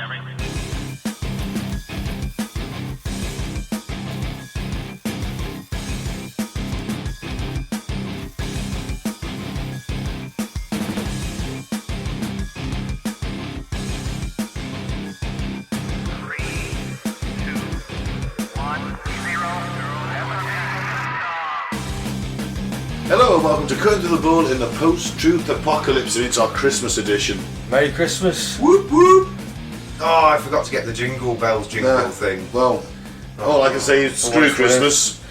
Hello and welcome to Cutting to the Bull in the Post-Truth Apocalypse, and it's our Christmas edition. Merry Christmas. Whoop whoop! Oh, I forgot to get the jingle bells thing. Well, all I can say is screw Christmas.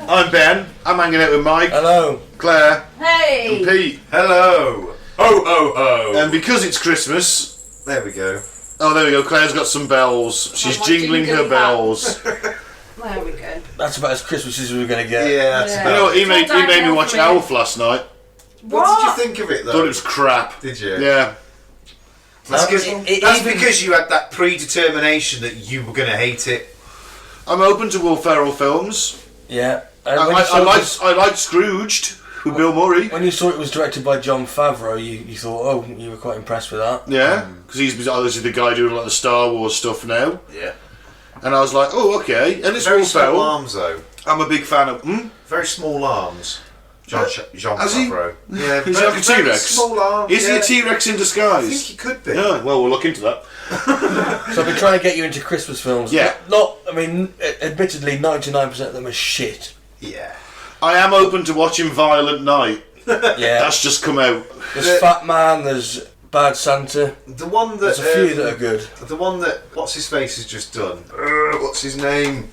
I'm Ben, I'm hanging out with Mike. Hello. Claire. Hey! And Pete. Hello! Ho ho ho! And because it's Christmas... There we go. Oh, there we go, Claire's got some bells. She's jingling her bells. There we go. That's about as Christmas as we were going to get. Yeah, that's Yeah. You know what, he It's made all me downhill watch from here. Elf last night. What did you think of it though? Thought it was crap. Did you? Yeah. That's Even- because you had that predetermination that you were going to hate it. I'm open to Will Ferrell films. Yeah. I liked Scrooged with Bill Murray. When you saw it was directed by Jon Favreau, you thought, oh, you were quite impressed with that. Yeah, because he's obviously the guy doing a lot of Star Wars stuff now. Yeah. And I was like, oh, okay. And it's Very Will small Ferrell. arms though. I'm a big fan of... Very small arms. Jean Has he? Favreau. Yeah, He's like a very T-Rex. small arms. Is he a T-Rex in I disguise? think he could be. Yeah, well, we'll look into that. So I've been trying to get you into Christmas films. Yeah. Admittedly, 99% of them are shit. Yeah. I am open to watching Violent Night. Yeah. That's just come out. There's Fat Man, there's Bad Santa. The one that There's a few that are good. The one that what's his face has just done. What's his name?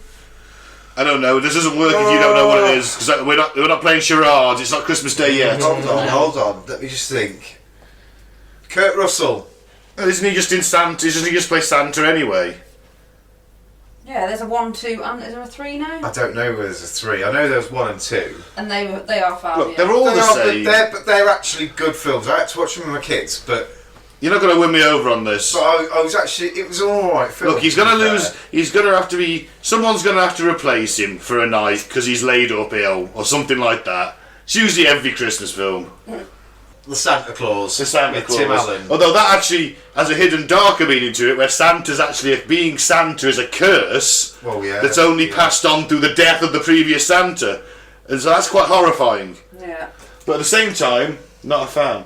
I don't know. This doesn't work if you don't know what it is. Because we're not playing charades. It's not Christmas Day yet. Hold on. Let me just think. Kurt Russell. Isn't he just in Santa? Doesn't he just play Santa anyway? Yeah, there's a 1, 2, and is there a 3 now? I don't know whether there's a 3. I know there's 1 and 2. And they are far. Look, yeah. they're all the same. But they're actually good films. I had to watch them with my kids, but You're not going to win me over on this. I was actually. It was an alright film. Look, he's going to lose. He's going to have to be. Someone's going to have to replace him for a night because he's laid up ill or something like that. It's usually every Christmas film. The Santa Claus. The Santa with Claus. Tim Allen. Although that actually has a hidden darker meaning to it, where Santa's actually being Santa is a curse Well, yeah. that's only passed on through the death of the previous Santa, and so that's quite horrifying. Yeah. But at the same time, not a fan.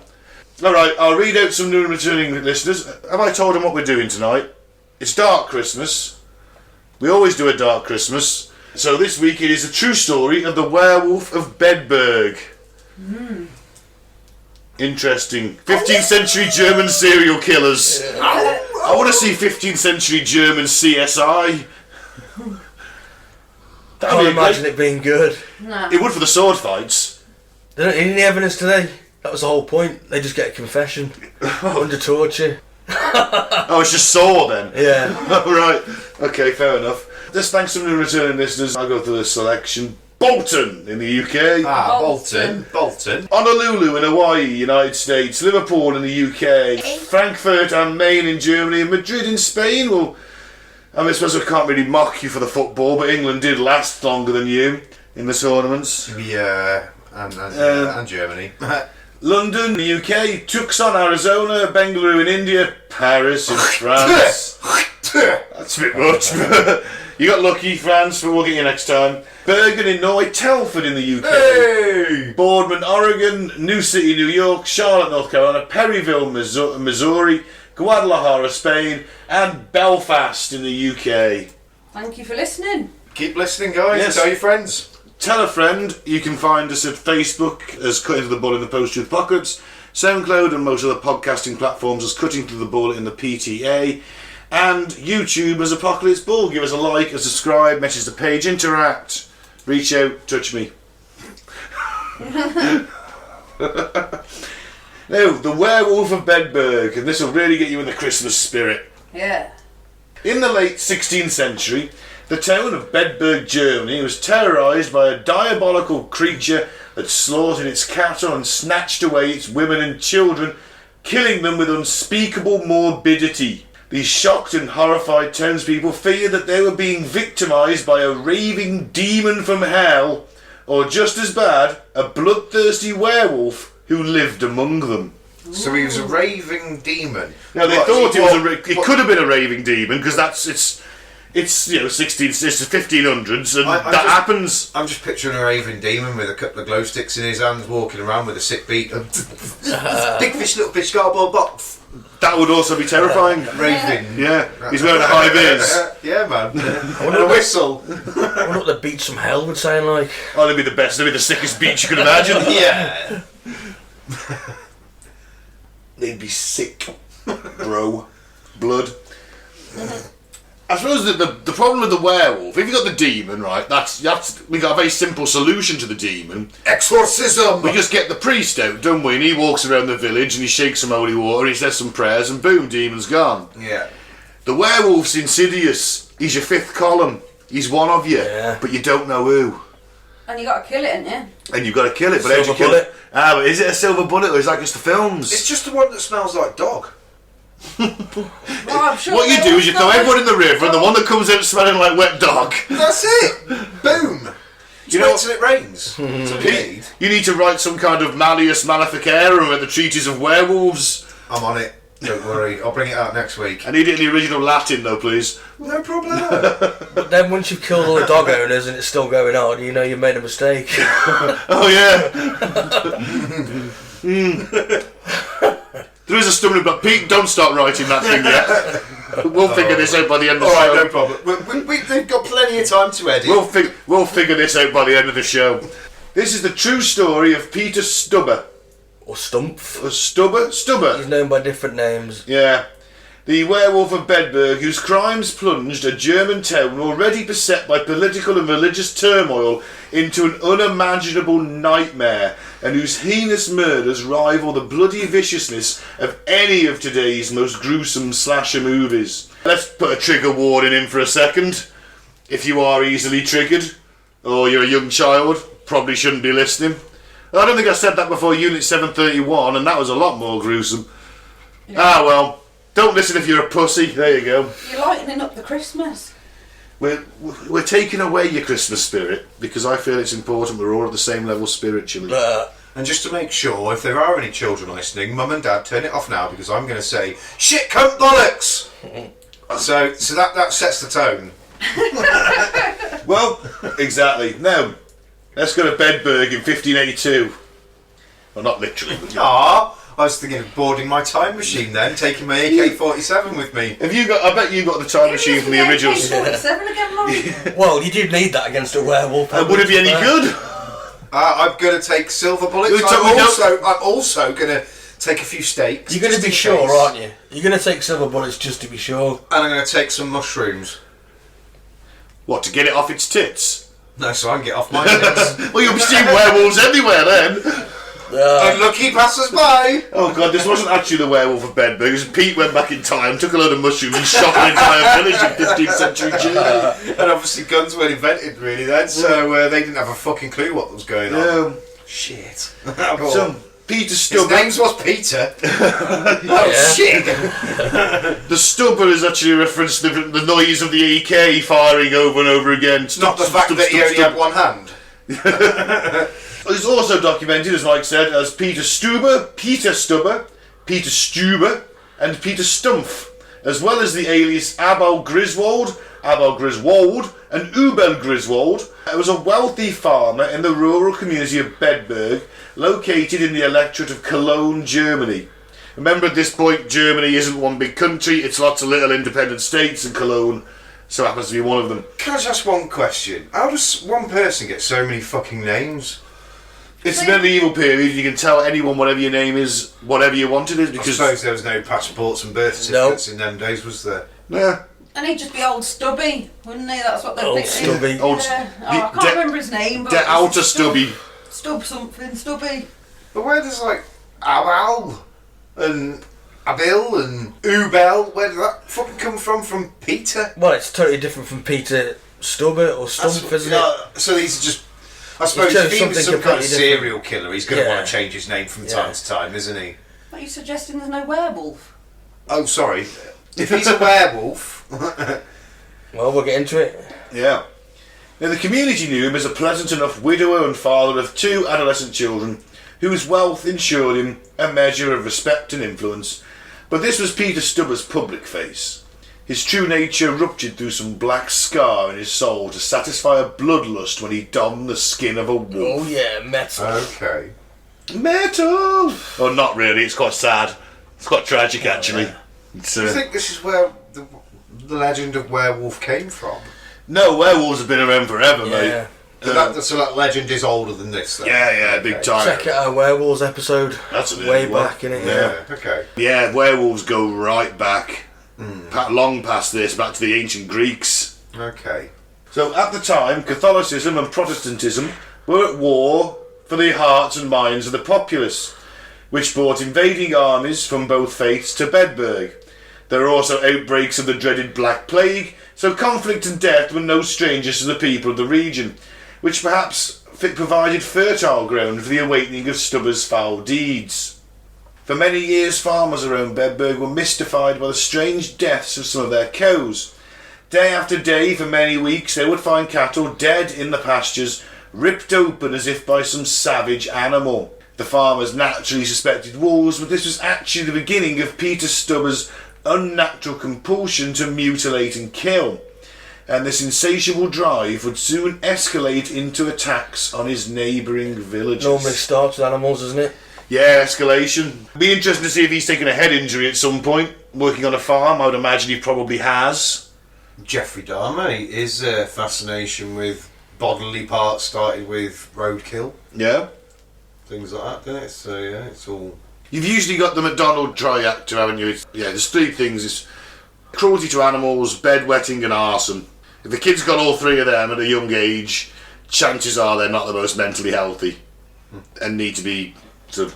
All right, I'll read out some new and returning listeners. Have I told them what we're doing tonight? It's Dark Christmas. We always do a Dark Christmas. So this week it is a true story of the Werewolf of Bedburg. Interesting. 15th century German serial killers. I want to see 15th century German CSI. Can't imagine it being good. No. It would for the sword fights. They don't need any evidence today. That was the whole point. They just get a confession under torture. Oh, it's just Saw then. Yeah. Right. Okay, fair enough. Just thanks to the returning listeners. I'll go through the selection. Bolton in the UK. Bolton. Honolulu in Hawaii, United States. Liverpool in the UK. Frankfurt am Main in Germany. And Madrid in Spain. Well, I suppose I can't really mock you for the football, but England did last longer than you in the tournaments. Yeah, and Germany. London, the UK. Tucson, Arizona. Bengaluru in India. Paris in France. That's a bit much. You got lucky, France, but we'll get you next time. Bergen in Norway. Telford in the UK. Hey! Boardman, Oregon. New City, New York. Charlotte, North Carolina. Perryville, Missouri. Guadalajara, Spain. And Belfast in the UK. Thank you for listening. Keep listening, guys. Yes. Tell your friends. Tell a friend. You can find us at Facebook as Cutting to the Bull in the Post-Truth Apocalypse, SoundCloud and most other podcasting platforms as Cutting to the Bull in the PTA, and YouTube as Apocalypse Bull. Give us a like, a subscribe, message the page, interact, reach out, touch me. Now, the Werewolf of Bedburg, and this will really get you in the Christmas spirit. Yeah. In the late 16th century, the town of Bedburg, Germany was terrorised by a diabolical creature that slaughtered its cattle and snatched away its women and children, killing them with unspeakable morbidity. These shocked and horrified townspeople feared that they were being victimised by a raving demon from hell, or just as bad, a bloodthirsty werewolf who lived among them. So he was a raving demon. Now they What, thought he- it was what- it could have been a raving demon because it's you know 1500s and I that just- happens. I'm just picturing a raving demon with a couple of glow sticks in his hands, walking around with a sick beat. Big fish, little fish, cardboard box. That would also be terrifying. Raving. Yeah, he's wearing a high vis. Yeah, man. And a whistle. I wonder what the beats from hell would sound like. Oh, that'd be the best. That'd be the sickest beach you could imagine. Yeah. They'd be sick, bro. Blood. I suppose the problem with the werewolf, if you've got the demon, right, we got a very simple solution to the demon. Exorcism. We just get the priest out, don't we? And he walks around the village and he shakes some holy water, he says some prayers, and boom, demon's gone. Yeah. The werewolf's insidious. He's your fifth column. He's one of you, Yeah. but you don't know who. And you got to kill it, ain't you? And you've got to kill it, but how'd you Silver kill bullet. it? Ah, but is it a silver bullet or is that just the films? It's just the one that smells like dog. Well, I'm sure What you they do all is you throw smell everyone in the river, and the one that comes out smelling like wet dog. That's it. Boom. You Wait know- till it rains. That's what you need. You need to write some kind of Malleus Maleficarum about the treatise of werewolves. I'm on it. Don't worry. I'll bring it out next week. I need it in the original Latin, though, please. No problem. But then once you've killed all the dog owners and it's still going on, you know you've made a mistake. Oh yeah. There is a stumbling block. Pete, don't start writing that thing yet. We'll figure this out by the end of the All show. right, no problem. They've got plenty of time to edit. We'll figure this out by the end of the show. This is the true story of Peter Stubber. Or Stump. Or Stubber? He's Stubber. known by different names. Yeah. The Werewolf of Bedburg, whose crimes plunged a German town already beset by political and religious turmoil into an unimaginable nightmare, and whose heinous murders rival the bloody viciousness of any of today's most gruesome slasher movies. Let's put a trigger warning in for a second. If you are easily triggered, or you're a young child, probably shouldn't be listening. I don't think I said that before Unit 731, and that was a lot more gruesome. Yeah. Ah, well. Don't listen if you're a pussy. There you go. You're lightening up the Christmas. We're taking away your Christmas spirit because I feel it's important we're all at the same level spiritually. And just to make sure, if there are any children listening, Mum and Dad, turn it off now because I'm going to say shit, cunt, bollocks. so that sets the tone. Well, exactly. Now, let's go to Bedburg in 1582. Well, not literally. But yeah. Ah, I was thinking of boarding my time machine then, taking my AK-47 with me. Have you got? I bet you got the time machine from the original. 47 again, Mum. Well, you do need that against a werewolf. Would it be any good? I'm going to take silver bullets. We don't- I'm also going to take a few steaks. You're going to just be in sure, case. aren't you? You're going to take silver bullets just to be sure. And I'm going to take some mushrooms. What, to get it off its tits? No, so I can get off my tits. Well, you'll be seeing werewolves everywhere then. Unlucky passers-by. Oh god, this wasn't actually the Werewolf of Bedburg. It was Pete went back in time, took a load of mushrooms and shot an entire village in 15th century Germany. And obviously guns weren't invented really then, so they didn't have a fucking clue what was going on. Shit. So, Peter His Stubber. name was Peter. Yeah. Shit. The stubber is actually a reference to the noise of the AK firing over and over again. Not the fact that he only had one hand. It's also documented, as Mike said, as Peter Stubber, Peter Stuber, and Peter Stumpf, as well as the alias Abel Griswold, and Ubel Griswold. He was a wealthy farmer in the rural community of Bedburg, located in the electorate of Cologne, Germany. Remember, at this point, Germany isn't one big country, it's lots of little independent states, and Cologne so happens to be one of them. Can I just ask one question? How does one person get so many fucking names? It's the medieval period, you can tell anyone whatever your name is, whatever you want it is, I because... suppose there was no passports and birth certificates in them days, was there? Yeah. And he'd just be old Stubby, wouldn't he? That's what they'd Old pick him. Stubby. Old Yeah. Oh, I can't remember his name, but... The outer stubby. Stub something, Stubby. But where does like Abel and Abil and Ubel, where did that fucking come from? From Peter? Well, it's totally different from Peter Stubber or Stump, isn't it? So these are just... I suppose chose if he was something some kind of completely different. serial killer, he's going to Yeah. want to change his name from time to time, isn't he? What are you suggesting there's no werewolf? Oh, sorry. If he's a werewolf... Well, we'll get into it. Yeah. Now, the community knew him as a pleasant enough widower and father of 2 adolescent children whose wealth ensured him a measure of respect and influence. But this was Peter Stubber's public face. His true nature ruptured through some black scar in his soul to satisfy a bloodlust when he donned the skin of a wolf. Oh yeah, metal. Okay. Metal! Oh, not really, it's quite sad. It's quite tragic, actually. Yeah. It's, Do you think this is where the legend of werewolf came from? No, werewolves have been around forever, mate. Yeah. So that legend is older than this, then? Yeah, big time. Check out our werewolves episode. That's a way good one. back in it. Yeah. Okay. Yeah, werewolves go right back. Long past this, back to the ancient Greeks. Okay. So at the time, Catholicism and Protestantism were at war for the hearts and minds of the populace, which brought invading armies from both faiths to Bedburg. There were also outbreaks of the dreaded Black Plague, so conflict and death were no strangers to the people of the region, which perhaps provided fertile ground for the awakening of Stubber's foul deeds. For many years, farmers around Bedburg were mystified by the strange deaths of some of their cows. Day after day, for many weeks, they would find cattle dead in the pastures, ripped open as if by some savage animal. The farmers naturally suspected wolves, but this was actually the beginning of Peter Stubber's unnatural compulsion to mutilate and kill. And this insatiable drive would soon escalate into attacks on his neighbouring villages. Normally starts with animals, isn't it? Yeah, escalation. Be interesting to see if he's taken a head injury at some point, working on a farm. I would imagine he probably has. Jeffrey Dahmer, his fascination with bodily parts started with roadkill. Yeah. Things like that, didn't it? So, yeah, it's all... You've usually got the McDonald triactor, haven't you? There's three things. It's cruelty to animals, bedwetting and arson. If the kid's got all three of them at a young age, chances are they're not the most mentally healthy and need to be sort of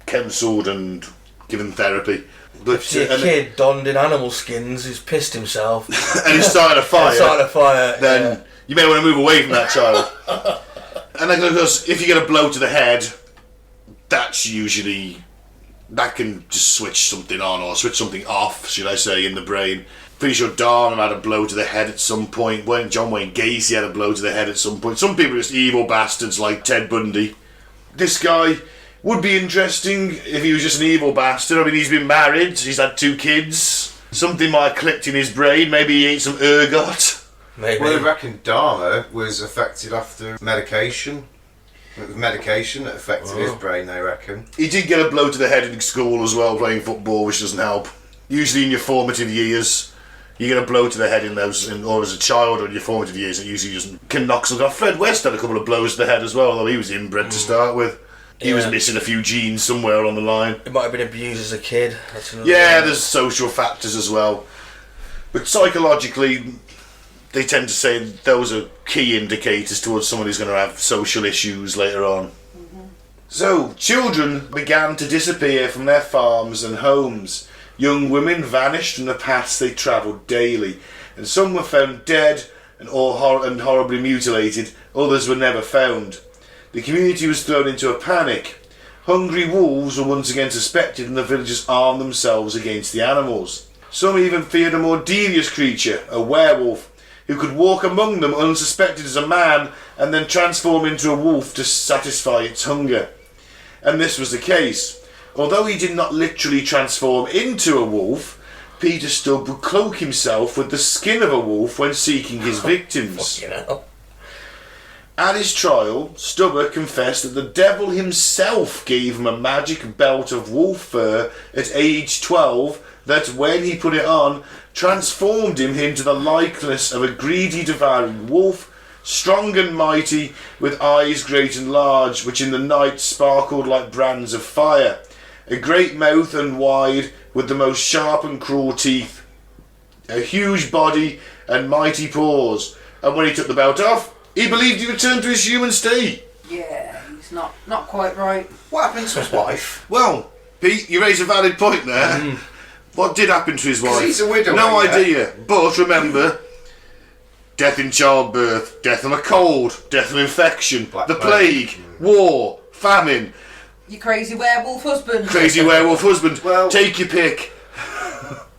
counselled and given therapy. But If you see a kid donned in animal skins who's pissed himself and he's starting a fire, then you may want to move away from that child. And then, of course, if you get a blow to the head, that's usually... that can just switch something on or switch something off, should I say, in the brain. Pretty sure Darnham had a blow to the head at some point. When John Wayne Gacy had a blow to the head at some point. Some people are just evil bastards like Ted Bundy. This guy would be interesting if he was just an evil bastard. I mean, he's been married, he's had 2 kids. Something might have clicked in his brain. Maybe he ate some ergot. Maybe. Well, I reckon Dahmer was affected after medication. It was medication that affected his brain, they reckon. He did get a blow to the head in school as well, playing football, which doesn't help. Usually in your formative years, you get a blow to the head in those, or as a child or in your formative years, it usually doesn't, can knock something off. Fred West had a couple of blows to the head as well, although he was inbred to start with. He was missing a few genes somewhere along the line. It might have been abused as a kid. That's another Yeah, one. there's social factors as well. But psychologically, they tend to say those are key indicators towards someone who's going to have social issues later on. So, children began to disappear from their farms and homes. Young women vanished from the paths they travelled daily, and some were found dead and horribly mutilated, others were never found. The community was thrown into a panic. Hungry wolves were once again suspected, and the villagers armed themselves against the animals. Some even feared a more devious creature, a werewolf, who could walk among them unsuspected as a man and then transform into a wolf to satisfy its hunger. And this was the case. Although he did not literally transform into a wolf, Peter Stubb would cloak himself with the skin of a wolf when seeking his victims. Fucking hell. At his trial, Stubber confessed that the devil himself gave him a magic belt of wolf fur at age 12 that, when he put it on, transformed him into the likeness of a greedy, devouring wolf, strong and mighty, with eyes great and large, which in the night sparkled like brands of fire, a great mouth and wide, with the most sharp and cruel teeth, a huge body and mighty paws, and when he took the belt off, he believed he returned to his human state. Yeah, he's not quite right. What happened to his wife? Well, Pete, you raise a valid point there. What did happen to his wife? He's a widower. No yeah? idea. But remember, death in childbirth, death from a cold, death from infection, Black the plague. plague, war, famine, You crazy werewolf husband. crazy werewolf husband. Well- Take your pick.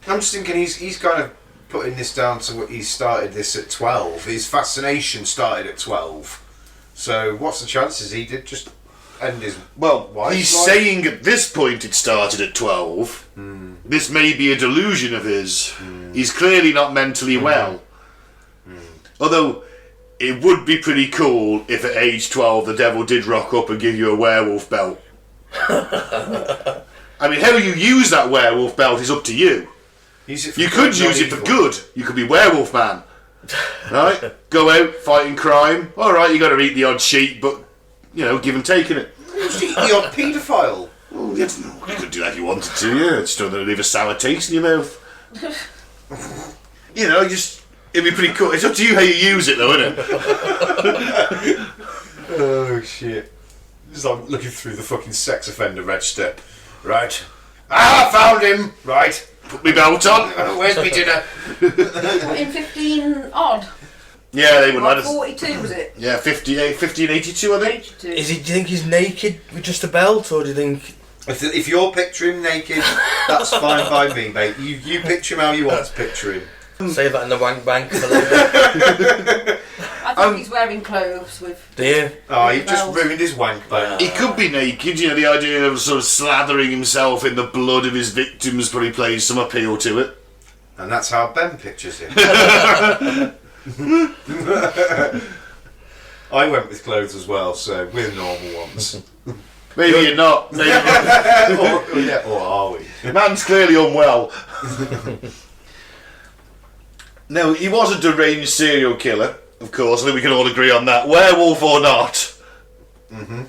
I'm just thinking he's kind of putting this down to what he started this at 12. His fascination started at 12. So what's the chances he did just end his Well, he's saying at this point it started at 12. This may be a delusion of his. He's clearly not mentally well. Although, it would be pretty cool if at age 12 the devil did rock up and give you a werewolf belt. I mean, how you use that werewolf belt is up to you. You could use it for good. You could be werewolf man. Right? Go out, fighting crime. Alright, you got to eat the odd sheep, but, you know, give and take in it. The odd paedophile. Well, you could do that if you wanted to, yeah. Just don't leave a sour taste in your mouth. You know, it'd be pretty cool. It's up to you how you use it, though, isn't it? Oh, shit. It's like looking through the fucking sex offender register. Right. I found him! Right. Put me belt on. Where's me dinner? What, in 15 odd? Yeah, they would. Like 42 was it? Yeah, 50 and 82, I think. 82. Do you think he's naked with just a belt, or do you think... If you're picturing him naked, that's fine by me, mate. You picture him how you want to picture him. Save that in the wank bank for later. I think he's wearing clothes with... Do you? Oh, you've just ruined his wank bone. He could be naked, you know, the idea of sort of slathering himself in the blood of his victims probably plays some appeal to it. And that's how Ben pictures him. I went with clothes as well, so we're normal ones. Maybe you're not. Maybe or are we? Man's clearly unwell. No, he was a deranged serial killer, of course. I think we can all agree on that. Werewolf or not. And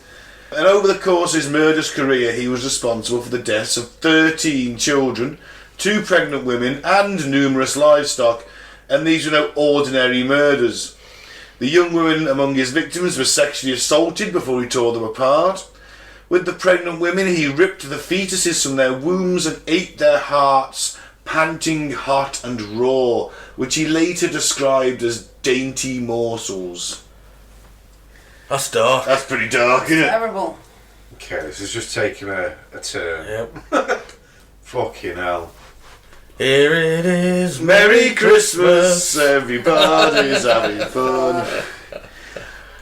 over the course of his murderous career, he was responsible for the deaths of 13 children, 2 pregnant women, and numerous livestock. And these were no ordinary murders. The young women among his victims were sexually assaulted before he tore them apart. With the pregnant women, he ripped the fetuses from their wombs and ate their hearts, panting hot and raw, which he later described as dainty morsels. That's dark. That's pretty dark, isn't it? Terrible. Okay, this is just taking a turn. Yep. Fucking hell. Here it is. Merry Christmas, everybody's having fun.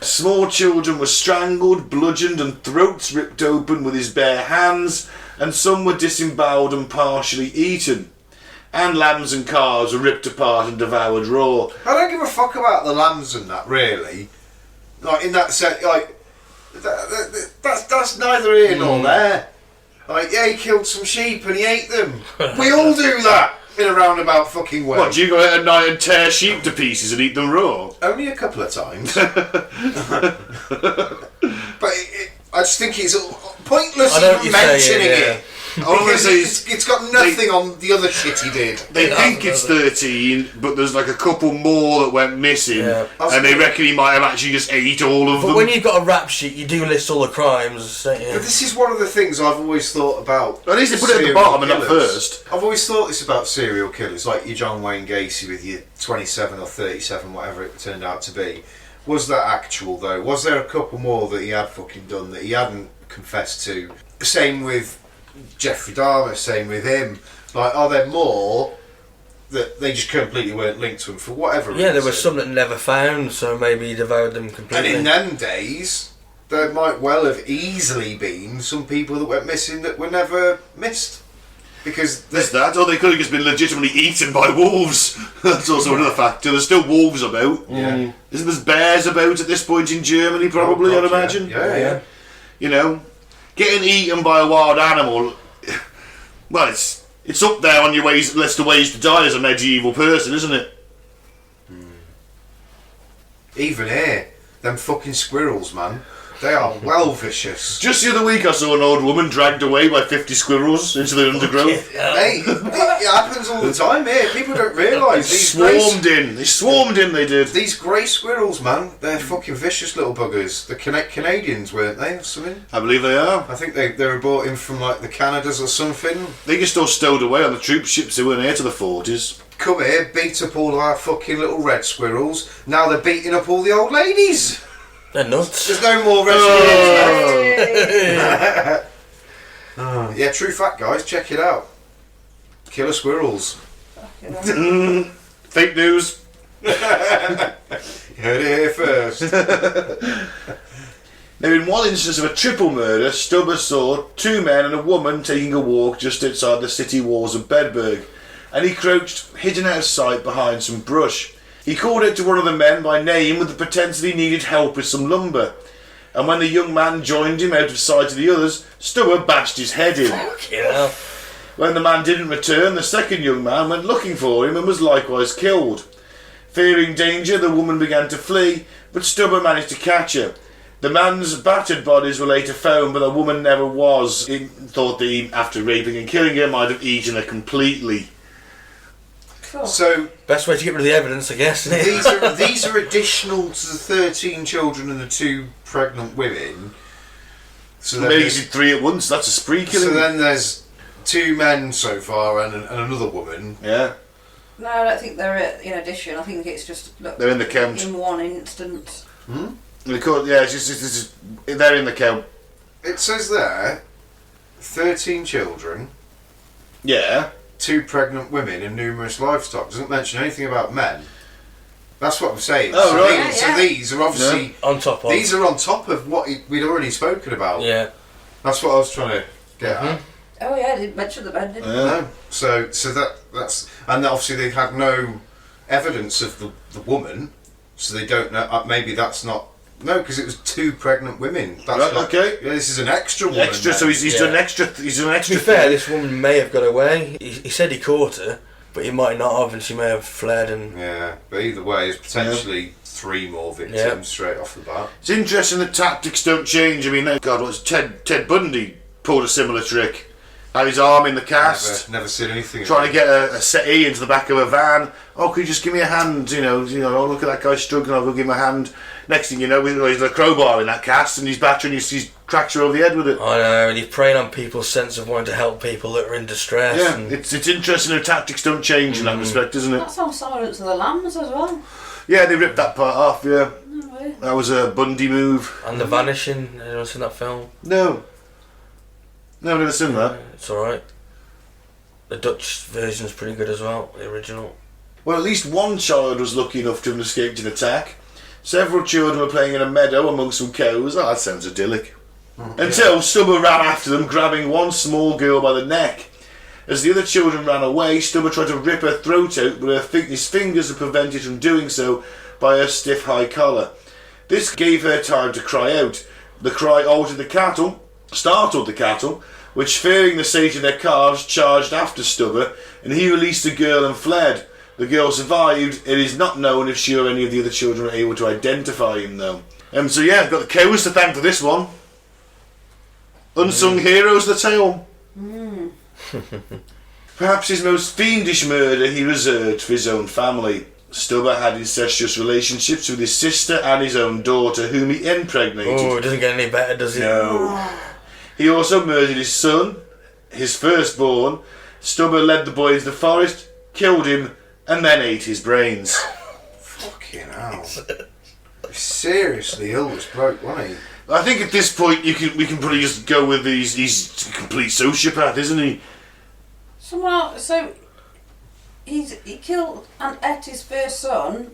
Small children were strangled, bludgeoned and throats ripped open with his bare hands, and some were disemboweled and partially eaten. And lambs and calves were ripped apart and devoured raw. I don't give a fuck about the lambs and that, really. Like, in that sense, like, that's neither here nor there. Like, yeah, he killed some sheep and he ate them. We all do that in a roundabout fucking way. What, do you go out at night and tear sheep to pieces and eat them raw? Only a couple of times. But I just think it's pointless even mentioning it. Because it's got nothing on the other shit he did. They think it's 13, but there's like a couple more that went missing, and they reckon he might have actually just ate all of them. But when you've got a rap sheet, you do list all the crimes, don't you? But this is one of the things I've always thought about. At least they put it at the bottom and not first. I've always thought this about serial killers, like your John Wayne Gacy with your 27 or 37, whatever it turned out to be. Was that actual, though? Was there a couple more that he had fucking done that he hadn't confessed to? Same with Jeffrey Dahmer, same with him. Like, are there more that they just completely weren't linked to him for whatever reason? Yeah, there were some that never found, so maybe he devoured them completely. And in them days, there might well have easily been some people that went missing that were never missed. Because there's that, or they could have just been legitimately eaten by wolves. That's also another factor. There's still wolves about. Yeah. Isn't there bears about at this point in Germany, probably, I'd imagine? Yeah. You know, getting eaten by a wild animal, well, it's up there on your list of ways to die as a medieval person, isn't it? Even here, them fucking squirrels, man. They are well vicious. Just the other week I saw an old woman dragged away by 50 squirrels into the undergrowth. Hey, it happens all the time here. People don't realise. They swarmed in, they did. These grey squirrels, man, they're fucking vicious little buggers. The Canadians, weren't they, or something? I believe they are. I think they were brought in from, like, the Canadas or something. They just all stowed away on the troop ships. They weren't here to the 40s. Come here, beat up all of our fucking little red squirrels. Now they're beating up all the old ladies. They're nuts. There's no more red squirrels left. Yeah, true fact, guys. Check it out. Killer squirrels. Fake news. You heard it here first. Now, in one instance of a triple murder, Stubber saw 2 men and a woman taking a walk just outside the city walls of Bedburg, and he crouched, hidden out of sight behind some brush. He called out to one of the men by name with the pretense that he needed help with some lumber, and when the young man joined him out of sight of the others, Stubber bashed his head in. Fucking hell. When the man didn't return, the second young man went looking for him and was likewise killed. Fearing danger, the woman began to flee, but Stubber managed to catch her. The man's battered bodies were later found, but the woman never was. He thought that he, after raping and killing her, might have eaten her completely. Cool. So Best way to get rid of the evidence, I guess, isn't it? these are additional to the 13 children and the 2 pregnant women. So then Maybe he there's- did 3 at once. That's a spree killing. so then there's 2 men so far and another woman. Yeah. No, I don't think they're in addition. I think it's just They're in the count. in one instance. Yeah, it's just, they're in the count. It says there 13 children, Yeah. 2 pregnant women and numerous livestock. Doesn't mention anything about men. That's what I'm saying. Oh, so right. These, Yeah, yeah. So these are obviously On top of. these are on top of what we'd already spoken about. Yeah. That's what I was trying to get at. Oh yeah, I didn't mention the bed, did I? No. So that's and obviously they had no evidence of the woman, so they don't know. Maybe that's not because it was 2 pregnant women. That's Right, not, okay. Yeah, this is an extra woman. Extra, so then. he's Yeah. done extra. He's done To extra. be fair, this woman may have got away. He said he caught her, but he might not have, and she may have fled. And Yeah, but either way, it's potentially 3 more victims Yeah. straight off the bat. It's interesting that tactics don't change. I mean, God, what's Ted Bundy pulled a similar trick. Had his arm in the cast, Never seen anything. trying to get a settee into the back of a van. Oh, could you just give me a hand? You know. Oh, look at that guy struggling. I'll go give him a hand. Next thing you know, he's a crowbar in that cast, and he's battering. He cracks her over the head with it. I know, and he's preying on people's sense of wanting to help people that are in distress. Yeah, and it's interesting how tactics don't change in that respect, isn't it? That's on Silence of the Lambs as well. Yeah, they ripped that part off. Yeah, No way. that was a Bundy move. The Vanishing. Anyone seen that film? No, I've never seen that. It's alright. The Dutch version's pretty good as well, the original. Well, at least one child was lucky enough to have escaped an attack. Several children were playing in a meadow among some cows. Oh, that sounds idyllic. Until Stubber ran after them, grabbing one small girl by the neck. As the other children ran away, Stubber tried to rip her throat out, but his fingers were prevented from doing so by her stiff high collar. This gave her time to cry out. The cry startled the cattle, which, fearing the state of their calves, charged after Stubber, and he released the girl and fled. The girl survived. It is not known if she or any of the other children were able to identify him, though. So yeah, I've got the cows to thank for this one. Unsung heroes, the tale. Perhaps his most fiendish murder he reserved for his own family. Stubber had incestuous relationships with his sister and his own daughter, whom he impregnated. Oh, it doesn't get any better, does it? No. He also murdered his son, his firstborn. Stubber led the boy into the forest, killed him, and then ate his brains. Fucking hell. He's seriously ill as bloke, wasn't he? I think at this point we can probably just go with he's a complete sociopath, isn't he? So he killed and ate his first son,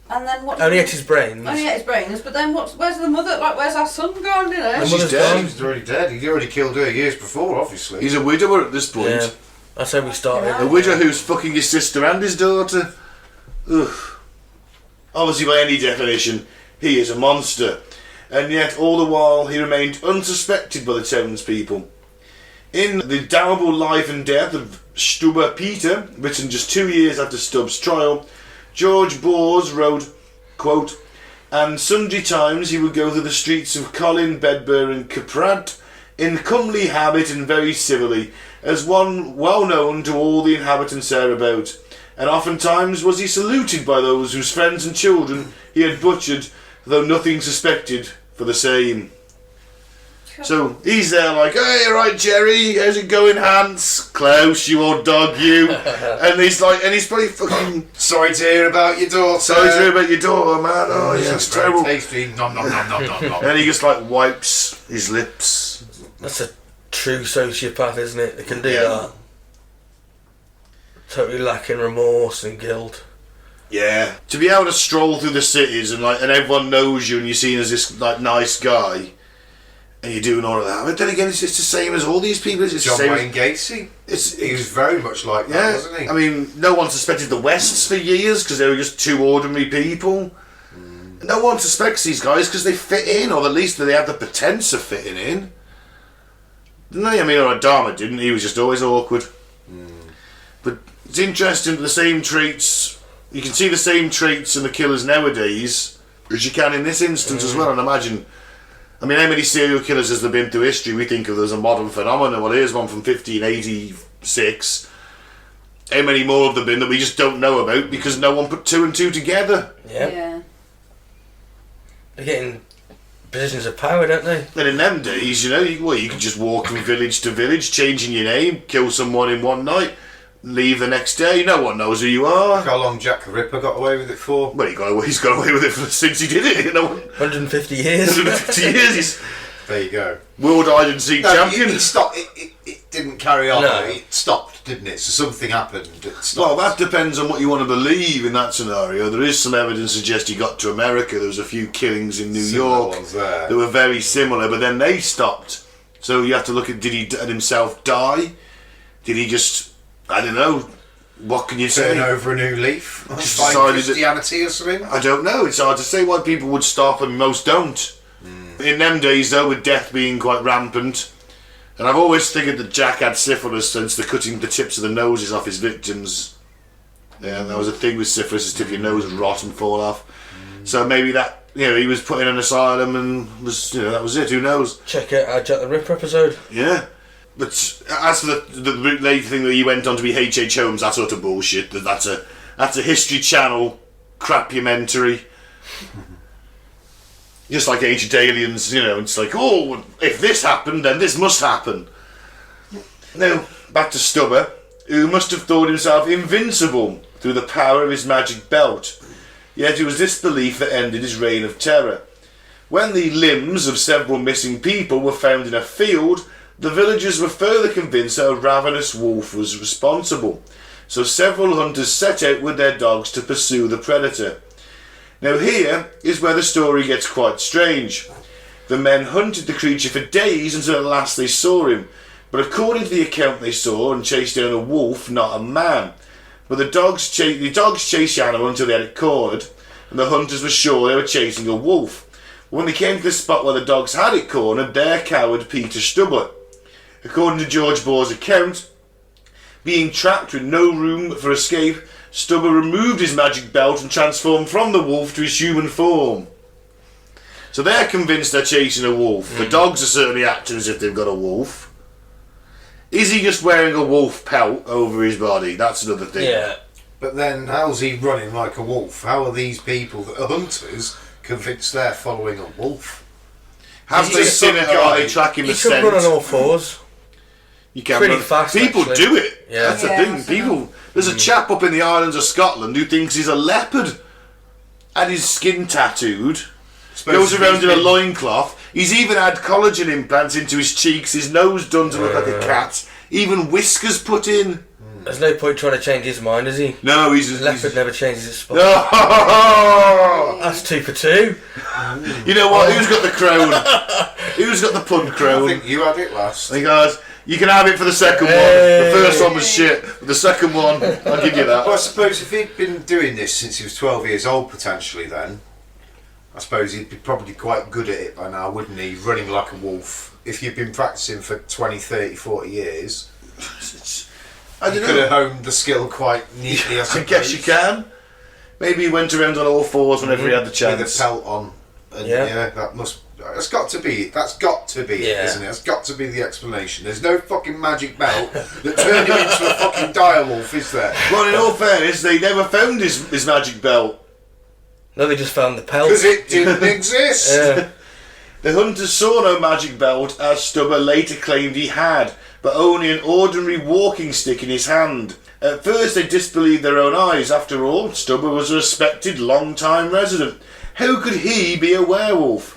and then what? Only ate his brains. Only ate his brains, but then where's the mother? Like, where's our son gone? You know. She's mother's dead. gone. He's already dead. He'd already killed her years before, obviously. He's a widower at this point. Yeah. That's how we started. A widow who's fucking his sister and his daughter. Ugh. Obviously, by any definition, he is a monster. And yet, all the while, he remained unsuspected by the townspeople. In The Damnable Life and Death of Stubber Peter, written just 2 years after Stubbs' trial, George Bors wrote, quote, "And sundry times he would go through the streets of Colin, Bedburg and Caprant, in comely habit and very civilly, as one well known to all the inhabitants thereabout, and oftentimes was he saluted by those whose friends and children he had butchered, though nothing suspected for the same." So he's there like, "Hey, right, Jerry, how's it going, Hans? Klaus, you old dog, you." And he's probably fucking Sorry to hear about your daughter. sorry to hear about your daughter, man. Oh, yeah, it's very terrible. tasty. Nom nom nom nom nom nom. And he just like wipes his lips. That's a true sociopath, isn't it? They can do Yeah. that. Totally lacking remorse and guilt. Yeah. To be able to stroll through the cities and everyone knows you and you're seen as this nice guy, and you're doing all of that. But then again, it's the same as all these people. It's John the same Wayne Gacy. He was very much like that, wasn't he? I mean, no one suspected the Wests for years because they were just two ordinary people. No one suspects these guys because they fit in, or at least they have the pretense of fitting in. Didn't they? I mean, Dharma didn't. He was just always awkward. But it's interesting that the same traits... You can see the same traits in the killers nowadays as you can in this instance as well. And imagine... I mean, how many serial killers has there been through history? We think of them as a modern phenomenon. Well, here's one from 1586. How many more have there been that we just don't know about because no one put two and two together? Yeah. They're getting positions of power, don't they? And in them days, you could just walk from village to village, changing your name, kill someone in one night, leave the next day. No one knows who you are. Look how long Jack the Ripper got away with it for. Well, he's got away with it since he did it. 150 years. 150 years. He's There you go. world hide and seek champion. It stopped. It didn't carry on. No. It stopped, didn't it? So something happened. It stopped. Well, that depends on what you want to believe in that scenario. There is some evidence to suggest he got to America. There was a few killings in New Similar York ones there. that were very similar, but then they stopped. So you have to look at, did he himself die? Did he just, I don't know, what can you say? Turn over a new leaf. Just Find decided that- Christianity or something. I don't know. It's hard to say why people would stop and most don't. In them days, though, with death being quite rampant, and I've always figured that Jack had syphilis since the cutting the tips of the noses off his victims. Yeah, that was a thing with syphilis: the tip of your nose would rot and fall off. So maybe that, he was put in an asylum and was, that was it. Who knows? Check out our Jack the Ripper episode. Yeah. But as for the later thing that he went on to be H.H. Holmes, that's utter bullshit. That's a History Channel crapumentary. Just like Ancient Aliens, it's like, oh, if this happened, then this must happen. Now, back to Stubber, who must have thought himself invincible through the power of his magic belt. Yet it was this belief that ended his reign of terror. When the limbs of several missing people were found in a field, the villagers were further convinced that a ravenous wolf was responsible. So several hunters set out with their dogs to pursue the predator. Now here is where the story gets quite strange. The men hunted the creature for days until at last they saw him, but according to the account they saw and chased down a wolf, not a man. But the dogs chased the animal until they had it cornered, and the hunters were sure they were chasing a wolf. When they came to the spot where the dogs had it cornered, there cowered Peter Stubber. According to George Bohr's account, being trapped with no room for escape, Stubber removed his magic belt and transformed from the wolf to his human form. So they're convinced they're chasing a wolf. The dogs are certainly acting as if they've got a wolf. Is he just wearing a wolf pelt over his body? That's another thing. Yeah. But then, how's he running like a wolf? How are these people that are hunters convinced they're following a wolf? Have He's they just seen some it? guy- Are they tracking He the could run on scent? all fours. You can pretty run. fast, People actually. do it. Yeah. That's the Yeah, thing. I've seen People. There's a chap up in the islands of Scotland who thinks he's a leopard. Had his skin tattooed. Goes around in a loincloth. He's even had collagen implants into his cheeks. His nose done to look like a cat. Even whiskers put in. There's no point trying to change his mind, is he? No, he's. Leopard never changes its spot. Oh! That's 2 for 2. You know what? Who's got the crown? Who's got the pun I crown? think you had it last. Hey guys, you can have it for the second one. The first one was shit, but the second one, I'll give you that. Well, I suppose if he'd been doing this since he was 12 years old, potentially, then I suppose he'd be probably quite good at it by now, wouldn't he? Running like a wolf. If you've been practicing for 20, 30, 40 years, I you don't could have know. honed the skill quite neatly, I I suppose. guess you can. Maybe he went around on all fours whenever he had the With chance. a pelt on. And Yeah. that must... That's got to be it. That's got to be it, Yeah. isn't it? That's got to be the explanation. There's no fucking magic belt that turned him into a fucking direwolf, is there? Well, in all fairness, they never found his magic belt. No, they just found the pelt. Because it didn't exist. Yeah. The hunters saw no magic belt, as Stubber later claimed he had, but only an ordinary walking stick in his hand. At first they disbelieved their own eyes. After all, Stubber was a respected long-time resident. How could he be a werewolf?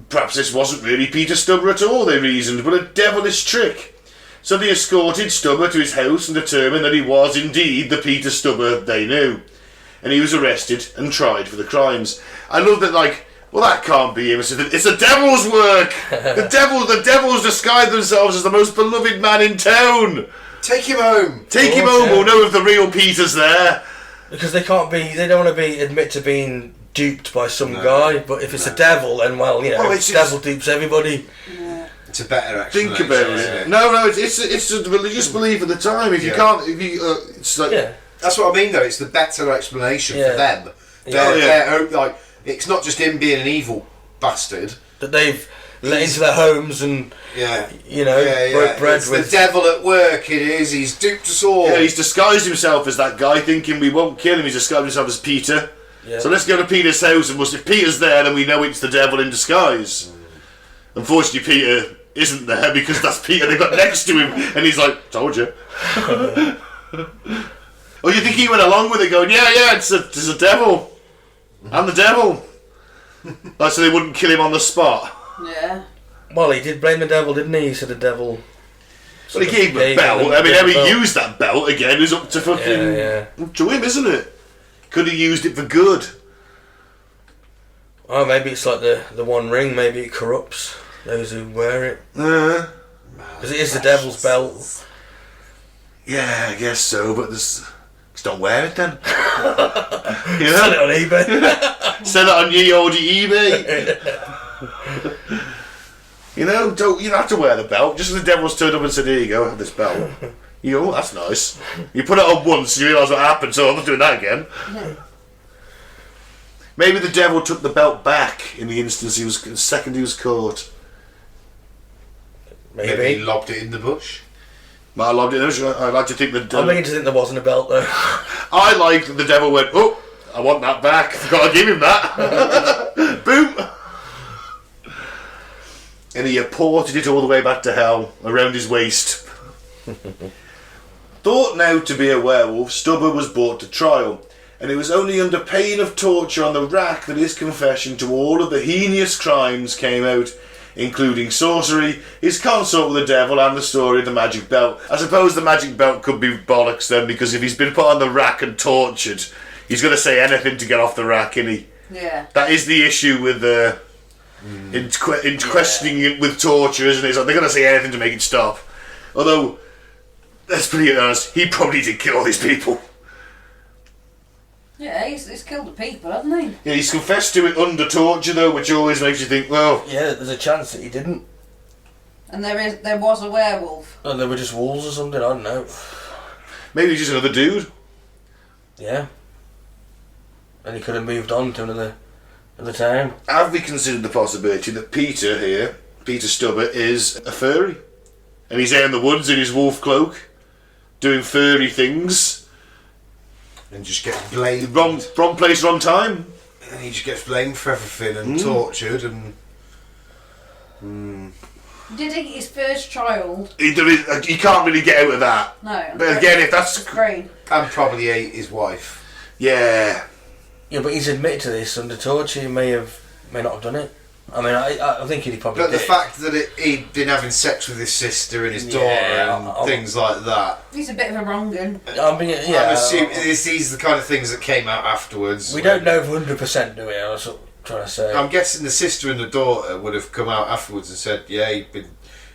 Perhaps this wasn't really Peter Stubber at all, they reasoned, but a devilish trick. So they escorted Stubber to his house and determined that he was indeed the Peter Stubber they knew. and he was arrested and tried for the crimes. I love that, like, well, that can't be him. It's the devil's work. The devils disguise themselves as the most beloved man in town. Take him home. Take him home. We'll know if the real Peter's there. Because they don't want to admit to being duped by some guy. But if it's the devil, then the devil dupes everybody. Yeah. It's a better explanation. Think about it. No, it's a religious belief at the time. If you can't, it's like That's what I mean, though. It's the better explanation for them. Like, it's not just him being an evil bastard that they've let into their homes and broke bread it's with. The devil at work. It is. He's duped us all. Yeah, he's disguised himself as that guy, thinking we won't kill him. He's disguised himself as Peter. Yeah. So let's go to Peter's house, and if Peter's there, then we know it's the devil in disguise. Unfortunately, Peter isn't there because that's Peter they got next to him, and he's like, "Told you." Or you think he went along with it, going, "Yeah, it's a devil. I'm the devil." Like, so they wouldn't kill him on the spot. Yeah. Well, he did blame the devil, didn't he? He said the devil. Well, he gave him a belt. I mean, how he used that belt again is up to fucking up to him, isn't it? Could have used it for good. Oh, maybe it's like the One Ring. Maybe it corrupts those who wear it. Because it is the devil's belt. Yeah, I guess so. But just don't wear it then. Sell it on eBay. Sell it on ye olde eBay. You don't have to wear the belt. Just as the devil's turned up and said, "Here you go, have this belt." You go, "Oh, that's nice." You put it on once, you realise what happened, so I'm not doing that again. Maybe the devil took the belt back in the instance the second he was caught. Maybe he lobbed it in the bush. I lobbed it in the bush. I like to think the devil... I'm beginning to think there wasn't a belt though. I like that the devil went, "Oh, I want that back. I've got to give him that." Boom. And he ported it all the way back to hell, around his waist. Thought now to be a werewolf, Stubber was brought to trial, and it was only under pain of torture on the rack that his confession to all of the heinous crimes came out, including sorcery, his consort with the devil, and the story of the magic belt. I suppose the magic belt could be bollocks then, because if he's been put on the rack and tortured, he's going to say anything to get off the rack, isn't he? Yeah. That is the issue with in questioning it with torture, isn't it? It's like they're going to say anything to make it stop. Although, let's be honest, he probably did kill all these people. Yeah, he's killed the people, hasn't he? Yeah, he's confessed to it under torture though, which always makes you think, well... Yeah, there's a chance that he didn't. And there was a werewolf. And they were just wolves or something, I don't know. Maybe he's just another dude. Yeah. And he could have moved on to another town. Have we considered the possibility that Peter Stubber, is a furry? And he's out in the woods in his wolf cloak, doing furry things. And just gets blamed. Wrong place, wrong time. And he just gets blamed for everything and tortured and... Did he his first child? He can't really get out of that. No. But again, if that's... Brain. And probably ate his wife. Yeah. Yeah, but he's admitted to this under torture. He may not have done it. I mean, I think he probably But did. the fact that he'd been having sex with his sister and his daughter and things like that. He's a bit of a wrong-un. I'm assuming these are the kind of things that came out afterwards. We don't know 100%, do we? I was trying to say. I'm guessing the sister and the daughter would have come out afterwards and said, "Yeah, he'd been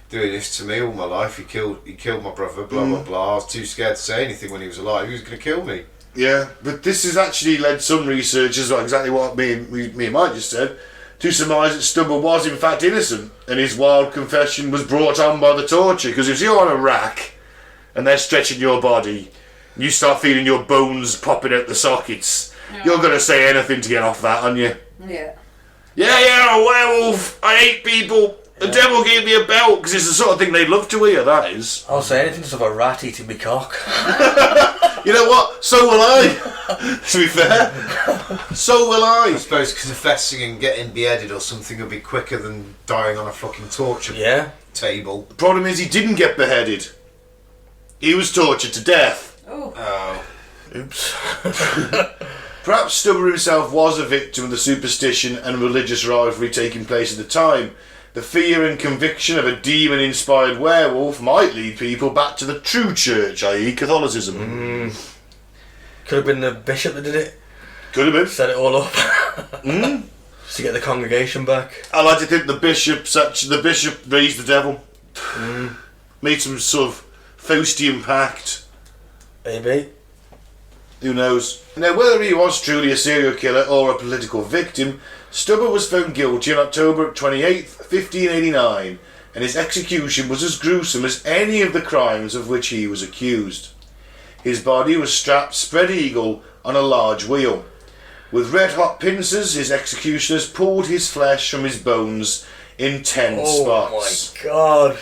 doing this to me all my life. He killed my brother. Blah blah blah. I was too scared to say anything when he was alive. He was going to kill me." Yeah, but this has actually led some researchers, exactly what me and Mike just said, to surmise that Stubber was in fact innocent, and his wild confession was brought on by the torture. Because if you're on a rack and they're stretching your body, and you start feeling your bones popping out the sockets, you're going to say anything to get off that, aren't you? Yeah. Yeah, a werewolf. I hate people. The devil gave me a belt, because it's the sort of thing they'd love to hear, that is. I'll say anything to stop a rat eating me cock. You know what? So will I. To be fair. So will I. I suppose confessing and getting beheaded or something would be quicker than dying on a fucking torture table. The problem is he didn't get beheaded. He was tortured to death. Oh. Oops. Perhaps Stubber himself was a victim of the superstition and religious rivalry taking place at the time. The fear and conviction of a demon-inspired werewolf might lead people back to the true church, i.e. Catholicism. Could have been the bishop that did it. Could have been. Set it all up. Mm. To get the congregation back. I like to think the bishop raised the devil. Made some sort of Faustian pact. Maybe. Who knows? Now, whether he was truly a serial killer or a political victim, Stubber was found guilty on October 28th, 1589, and his execution was as gruesome as any of the crimes of which he was accused. His body was strapped spread eagle on a large wheel. With red-hot pincers, his executioners pulled his flesh from his bones in 10 spots. Oh my god.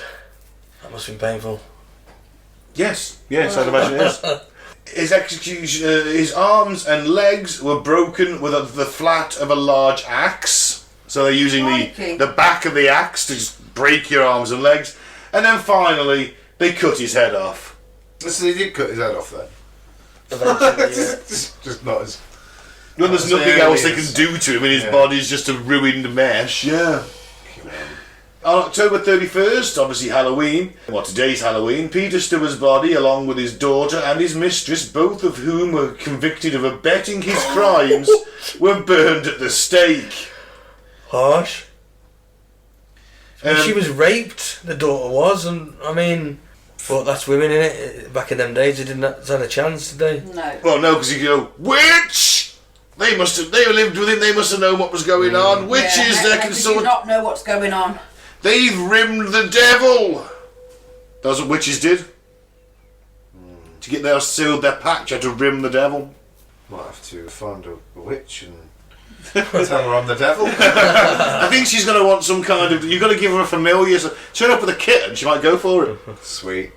That must have been painful. Yes, I'd imagine it is. His execution, his arms and legs were broken with the flat of a large axe. So they're using the back of the axe to just break your arms and legs. And then finally, they cut his head off. So they did cut his head off then? Eventually, yeah. just not as... When there's nothing else they can do to him and his body's just a ruined mesh. Yeah. On October 31st, obviously Halloween, today's Halloween, Peter Stubber's body, along with his daughter and his mistress, both of whom were convicted of abetting his crimes, were burned at the stake. Harsh. She was raped, the daughter was, and I mean, but that's women, innit? Back in them days, they didn't have a chance, did they? No. Well, no, because you go, witch! They lived with him, they must have known what was going on. Witches, they can sort of not know what's going on. They've rimmed the devil! That's what witches did. To get their sealed their pact, you had to rim the devil. Might have to find a witch and tell her I'm the devil. I think she's going to want some kind of... You've got to give her a familiar... So turn up with a kitten, she might go for it. Sweet.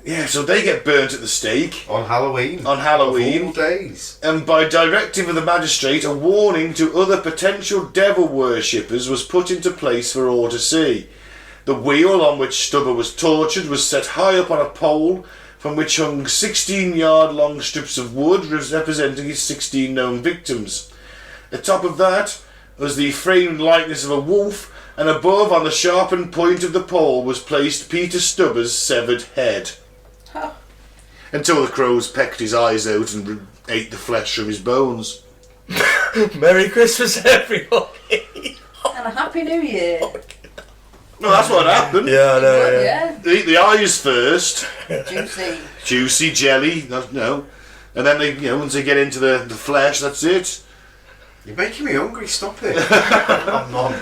Yeah, so they get burnt at the stake. On Halloween. On Halloween. Of all days. And by directive of the magistrate, a warning to other potential devil worshippers was put into place for all to see. The wheel on which Stubber was tortured was set high up on a pole, from which hung 16-yard-long strips of wood representing his 16 known victims. Atop of that was the framed likeness of a wolf, and above, on the sharpened point of the pole, was placed Peter Stubber's severed head. Until the crows pecked his eyes out and ate the flesh from his bones. Merry Christmas, everybody! And a Happy New Year. No, that's what happened. Yeah, I know. Well, yeah. They eat the eyes first. Juicy Jelly. No. And then they, once they get into the flesh, that's it. You're making me hungry. Stop it. I'm not.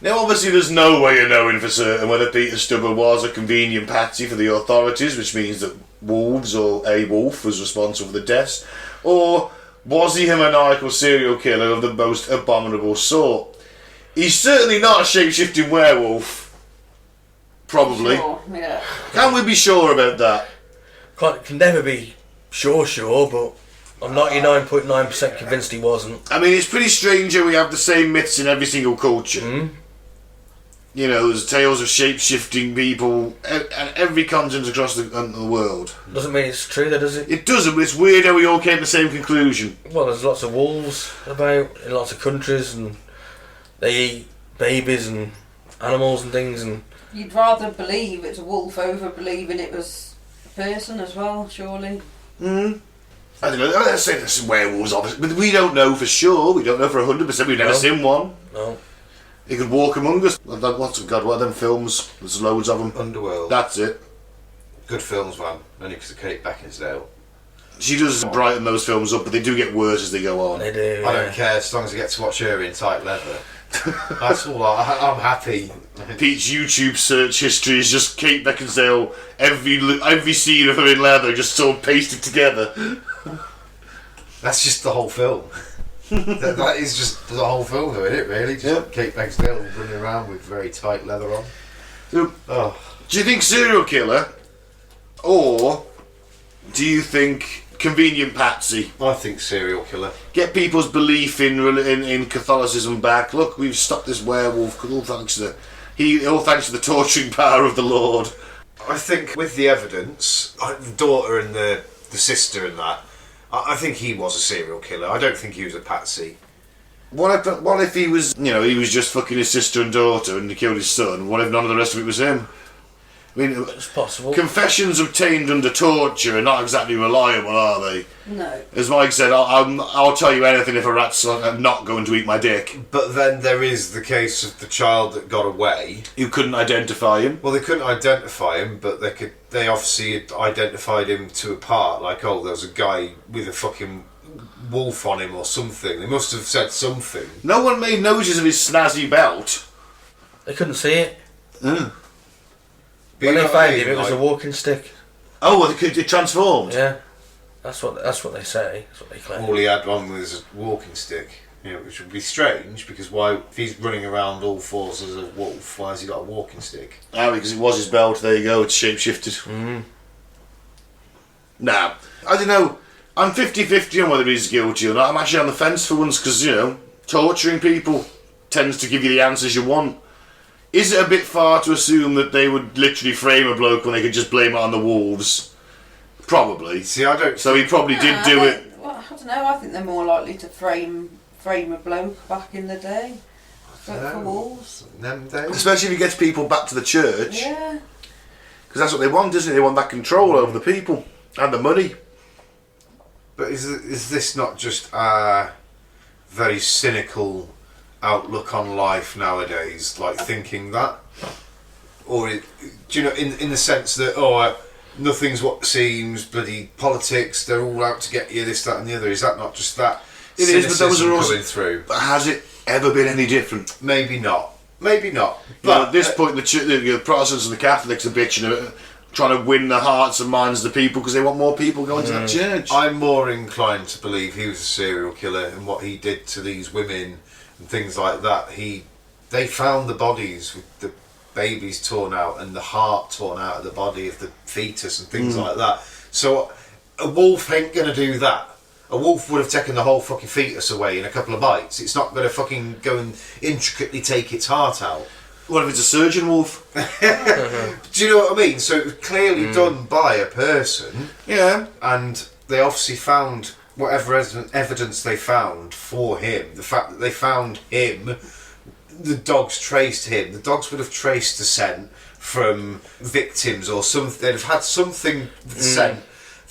Now, obviously, there's no way of knowing for certain whether Peter Stubber was a convenient patsy for the authorities, which means that wolves or a wolf was responsible for the deaths, or was he a maniacal serial killer of the most abominable sort? He's certainly not a shape-shifting werewolf. Probably. Sure, yeah. Can we be sure about that? Can never be sure, but I'm 99.9% convinced he wasn't. I mean, it's pretty strange how we have the same myths in every single culture. Mm. There's tales of shape-shifting people and every continent across the world. Doesn't mean it's true, though, does it? It doesn't, but it's weird how we all came to the same conclusion. Well, there's lots of wolves about in lots of countries, and they eat babies and animals and things. And you'd rather believe it's a wolf over believing it was a person as well, surely. I don't know. Let's say there's some werewolves, obviously, but we don't know for sure. We don't know for 100%. We've never seen one. No. He could walk among us. What are them films? There's loads of them. Underworld. That's it. Good films, man. Only because of Kate Beckinsale. She does brighten those films up, but they do get worse as they go on. They do. I don't care as long as I get to watch her in tight leather. That's all. I'm happy. Pete's YouTube search history is just Kate Beckinsale. Every scene of her in leather just sort of pasted together. That's just the whole film. that is just the whole film, though, isn't it? Really, just Kate Beckinsale running around with very tight leather on. So, do you think serial killer, or do you think convenient patsy? I think serial killer. Get people's belief in Catholicism back. Look, we've stopped this werewolf. All thanks to the torturing power of the Lord. I think with the evidence, the daughter and the sister and that, I think he was a serial killer. I don't think he was a patsy. What if he was, he was just fucking his sister and daughter and he killed his son? What if none of the rest of it was him? I mean, It's possible. confessions obtained under torture are not exactly reliable, are they? No. As Mike said, I'll tell you anything if a rat's not going to eat my dick. But then there is the case of the child that got away. You couldn't identify him. Well, they couldn't identify him, but they obviously had identified him to a part. Like, oh, there was a guy with a fucking wolf on him or something. They must have said something. No one made notice of his snazzy belt. They couldn't see it. But When you they know what I found mean? him, it was a Like, walking stick. Oh, well, it transformed. Yeah, that's what they say. That's what they claim. all he had on was a walking stick. You know, which would be strange because why, if he's running around all fours as a wolf, why has he got a walking stick? Ah, because it was his belt. There you go. It's shapeshifted. Nah, I don't know. I'm 50-50 on whether he's guilty or not. I'm actually on the fence for once because, torturing people tends to give you the answers you want. Is it a bit far to assume that they would literally frame a bloke when they could just blame it on the wolves? Probably. See, I don't. So he probably did do it. Well, I don't know. I think they're more likely to frame a bloke back in the day for wolves. Them days. Especially if he gets people back to the church. Yeah. Because that's what they want, isn't it? They want that control over the people and the money. But is this not just a very cynical outlook on life nowadays? Like thinking that, or do you know, in the sense that nothing's what seems, bloody politics, they're all out to get you, this, that, and the other. Is that not just that? It is, but those are also coming through. But has it ever been any different? Maybe not. Maybe not. But at this point, the Protestants and the Catholics are bitching, trying to win the hearts and minds of the people because they want more people going to that church. I'm more inclined to believe he was a serial killer and what he did to these women and things like that. They found the bodies with the babies torn out and the heart torn out of the body of the fetus and things like that. So a wolf ain't going to do that. A wolf would have taken the whole fucking fetus away in a couple of bites. It's not going to fucking go and intricately take its heart out. What if it's a surgeon wolf? Do you know what I mean? So it was clearly done by a person. Yeah. And they obviously found whatever evidence they found for him. The fact that they found him, the dogs traced him. The dogs would have traced the scent from victims or something. They'd have had something with the scent.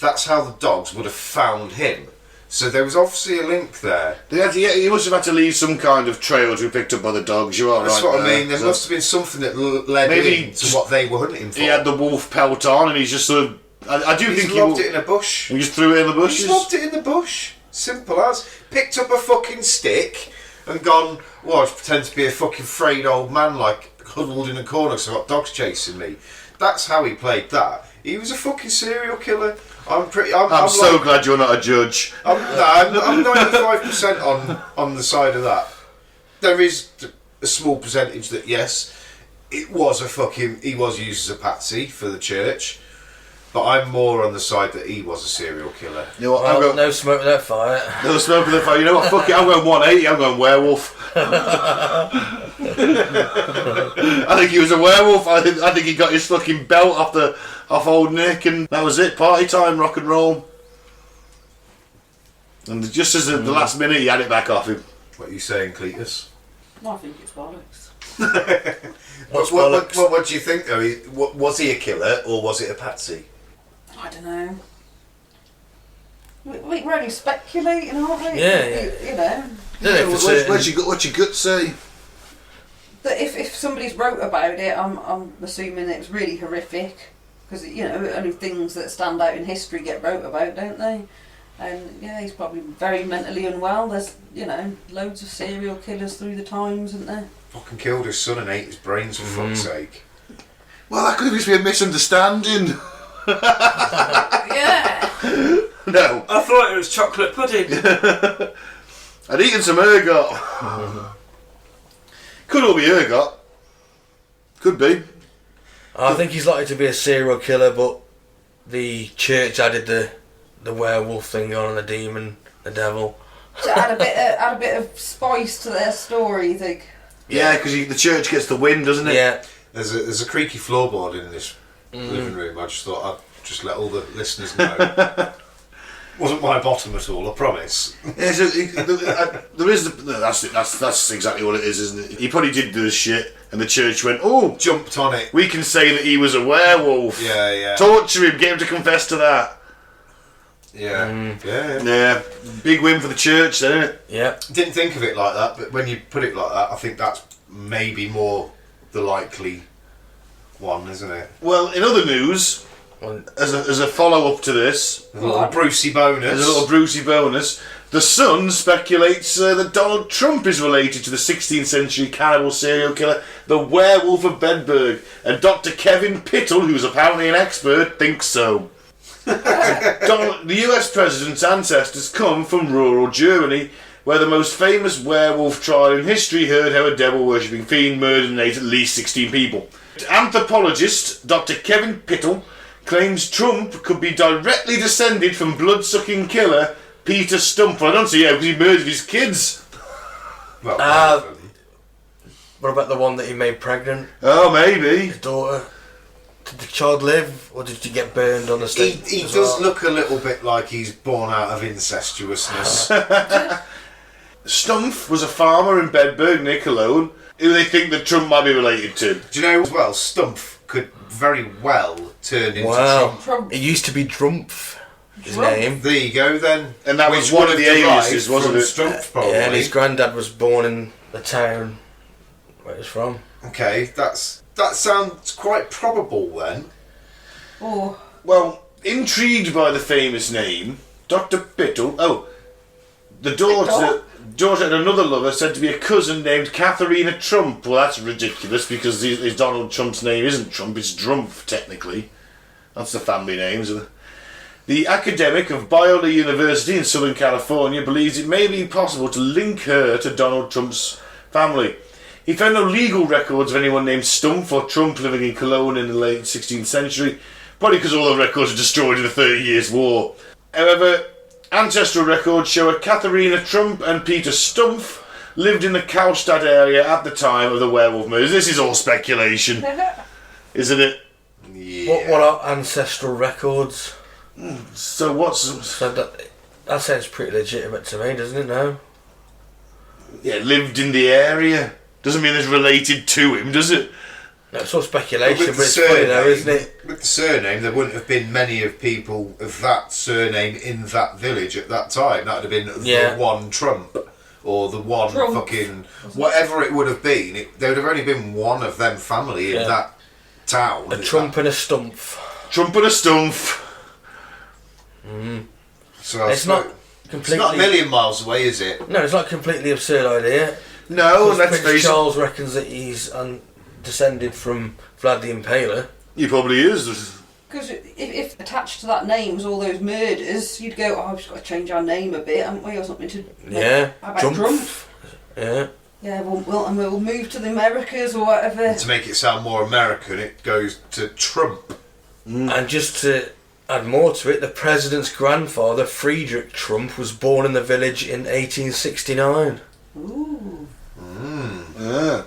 That's how the dogs would have found him. So there was obviously a link there. He must have had to leave some kind of trail to be picked up by the dogs. You are right. That's what I there. mean. There must have been something that led Maybe him to what they were hunting for. He had the wolf pelt on and he's just sort of... I do think he lobbed it in a bush. He just threw it in the He bushes. just lobbed it in the bush. Simple as. Picked up a fucking stick and gone, well, I pretend to be a fucking frayed old man, like huddled in a corner because I've got dogs chasing me. That's how he played that. He was a fucking serial killer. I'm so glad you're not a judge. I'm 95% on the side of that. There is a small percentage that yes, he was used as a patsy for the church, but I'm more on the side that he was a serial killer. You know what? Well, no smoke, no fire. No smoke with the fire. You know what? Fuck it. I'm going 180. I'm going werewolf. I think he was a werewolf. I think he got his fucking belt off old Nick, and that was it. Party time, rock and roll. And just as at the last minute, he had it back off him. What are you saying, Cletus? I think it's bollocks. What do you think though? Was he a killer or was it a patsy? I don't know. We're only speculating, aren't we? Yeah. You know. What's your gut say? That if somebody's wrote about it, I'm assuming it was really horrific, because only things that stand out in history get wrote about, don't they? And yeah, he's probably very mentally unwell. There's loads of serial killers through the times, isn't there? Fucking killed his son and ate his brains for fuck's sake. Well, that could just be a misunderstanding. Yeah. No. I thought it was chocolate pudding. I'd eaten some ergot. Could all be ergot. Could be. I think he's likely to be a serial killer, but the church added the werewolf thing on, and the demon, the devil. So add a bit of spice to their story, you think? Yeah, because the church gets the wind, doesn't it? Yeah. There's a creaky floorboard in this living room. I just thought I'd just let all the listeners know. Wasn't my bottom at all, I promise. Yeah, so there is that's exactly what it is, isn't it? He probably did do this shit, And the church went, oh, Jumped on it. we can say that he was a werewolf. Yeah. Torture him, get him to confess to that. Yeah. Yeah, big win for the church then, isn't it? Yeah. Didn't think of it like that, but when you put it like that, I think that's maybe more the likely one, isn't it? Well, in other news, as a follow-up to this, A little Brucey bonus. as a little Brucey bonus, The Sun speculates that Donald Trump is related to the 16th century cannibal serial killer, the Werewolf of Bedburg, and Dr. Kevin Pittle, who's apparently an expert, thinks so. The US president's ancestors come from rural Germany, where the most famous werewolf trial in history heard how a devil-worshipping fiend murdered and ate at least 16 people. Anthropologist Dr. Kevin Pittle claims Trump could be directly descended from blood-sucking killer Peter Stump. I don't see how, because he murdered his kids. Well, What about the one that he made pregnant? Oh, maybe. His daughter? Did the child live, or did she get burned on the stake? he does look a little bit like he's born out of incestuousness. Stumpf was a farmer in Bedburg near Cologne, who they think that Trump might be related to. Do you know as well, Stumpf could very well turn into Wow. Trump. It used to be Drumpf, his Drumpf? name. There you go then. And that Which was one would of the have aliases, derived wasn't from it? Stumpf, probably. Yeah, and his granddad was born in the town where it's from. Okay, that sounds quite probable then. Oh, Well, intrigued by the famous name, Dr. Pittle... Oh, the daughter and another lover said to be a cousin named Katharina Trump. Well, that's ridiculous, because his Donald Trump's name isn't Trump, it's Drumpf, technically. That's the family names. The academic of Biola University in Southern California believes it may be possible to link her to Donald Trump's family. He found no legal records of anyone named Stumpf or Trump living in Cologne in the late 16th century, probably because all the records were destroyed in the 30 Years' War. However, ancestral records show a Katharina Trump and Peter Stumpf lived in the Karlstadt area at the time of the werewolf murders. This is all speculation, isn't it? Yeah. What are ancestral records? So what's... So that sounds pretty legitimate to me, doesn't it? No. Yeah, lived in the area. Doesn't mean it's related to him, does it? No, it's all speculation, With but the it's funny though, surname- isn't it? With the surname, there wouldn't have been many of people of that surname in that village at that time. That would have been Yeah. the one Trump, or the one Trump. fucking... Whatever it would have been, there would have only been one of them family in Yeah. that town. A Trump and a Stumpf. Trump and a Stumpf. So It's not It's completely. not a million miles away, is it? No, it's not a completely absurd idea. No, and let's Prince face it, Charles reckons that he's descended from Vlad the Impaler. he probably is. because if attached to that name was all those murders, you'd go, oh, I've just got to change our name a bit, haven't we, or something to... Yeah. How about Trump. Trump? Yeah. Yeah, we'll move to the Americas or whatever. To make it sound more American, it goes to Trump. And just to add more to it, the president's grandfather, Friedrich Trump, was born in the village in 1869. Ooh. Yeah.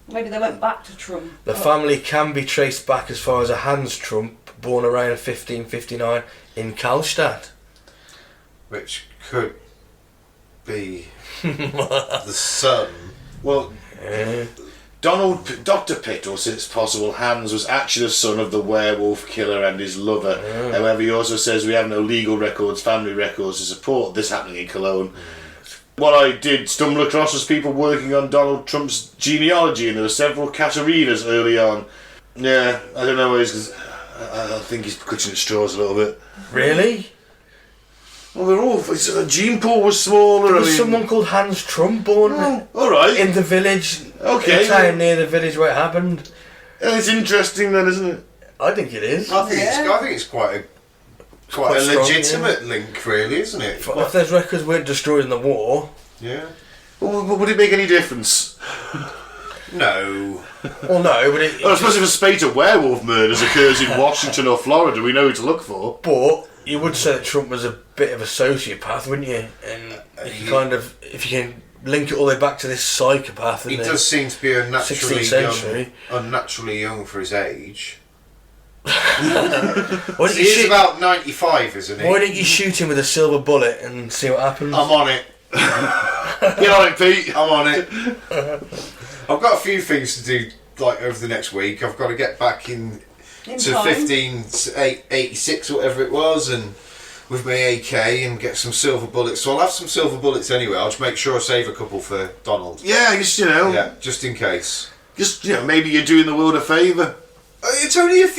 Maybe they went back to Trump. The family can be traced back as far as a Hans Trump, born around 1559 in Karlstadt. Which could be the son. Well, Yeah. Dr. Pittle says it's possible Hans was actually the son of the werewolf killer and his lover. However, he also says we have no legal records, family records to support this happening in Cologne. What I did stumble across was people working on Donald Trump's genealogy, and there were several Katarinas early on. Yeah, I don't know where he's... 'cause I think he's clutching at straws a little bit. Really? Well, they're all... The gene pool was smaller. There I was mean, someone called Hans Trump born alright. in the village, Okay. in the town near the village where it happened. It's interesting then, isn't it? I think it is. I think Yeah. it's quite a quite strong, legitimate link, really, isn't it? If those records weren't destroyed in the war, Yeah. Well, would it make any difference? No. well, no, but it. Well, I suppose if a spate of werewolf murders occurs in Washington or Florida, we know who to look for. But you would say that Trump was a bit of a sociopath, wouldn't you? And if you kind of, if you can link it all the way back to this psychopath, He in does seem to be 16th century. unnaturally young for his age. Why don't you He's shoot? about 95, isn't he? Why don't you shoot him with a silver bullet and see what happens? I'm on it. Get on it, Pete. I'm on it. I've got a few things to do like over the next week. I've got to get back to time. 1586 or whatever it was, and with my AK and get some silver bullets. So I'll have some silver bullets anyway. I'll just make sure I save a couple for Donald. Yeah, just Yeah, just in case. just maybe you're doing the world a favour. It's only if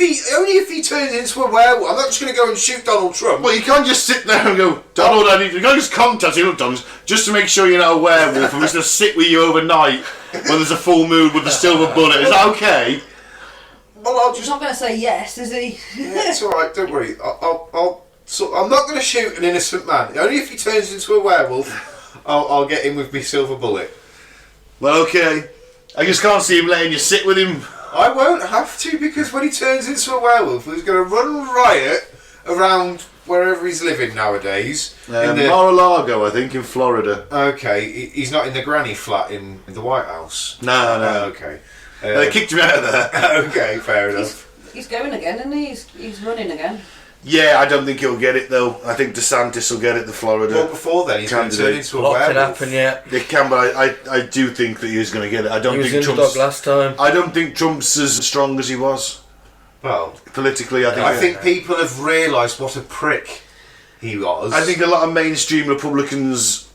he turns into a werewolf. I'm not just going to go and shoot Donald Trump. Well, you can't just sit there and go, Donald, I need. You can't just contact him, Donald, just to make sure you're not a werewolf. I'm just going to sit with you overnight when there's a full moon with the silver bullet. Is that okay? Well, He's not going to say yes, is he? Yeah, it's all right. Don't worry. I'm not going to shoot an innocent man. Only if he turns into a werewolf, I'll get him with me silver bullet. Well, okay. I just can't see him letting you sit with him. I won't have to, because when he turns into a werewolf, he's going to run riot around wherever he's living nowadays. Mar-a-Lago, I think, in Florida. Okay, he's not in the granny flat in the White House. No. Okay. They kicked him out of there. Okay, fair enough. He's going again, isn't he? He's running again. Yeah, I don't think he'll get it, though. I think DeSantis will get it, the Florida. Well, before then, he's going to turn into a Lot can werewolf. happen yet. It can, but I do think that he's going to get it. I don't He was think in Trump's... last time. I don't think Trump's as strong as he was. Well, Politically, I think people have realised what a prick he was. I think a lot of mainstream Republicans,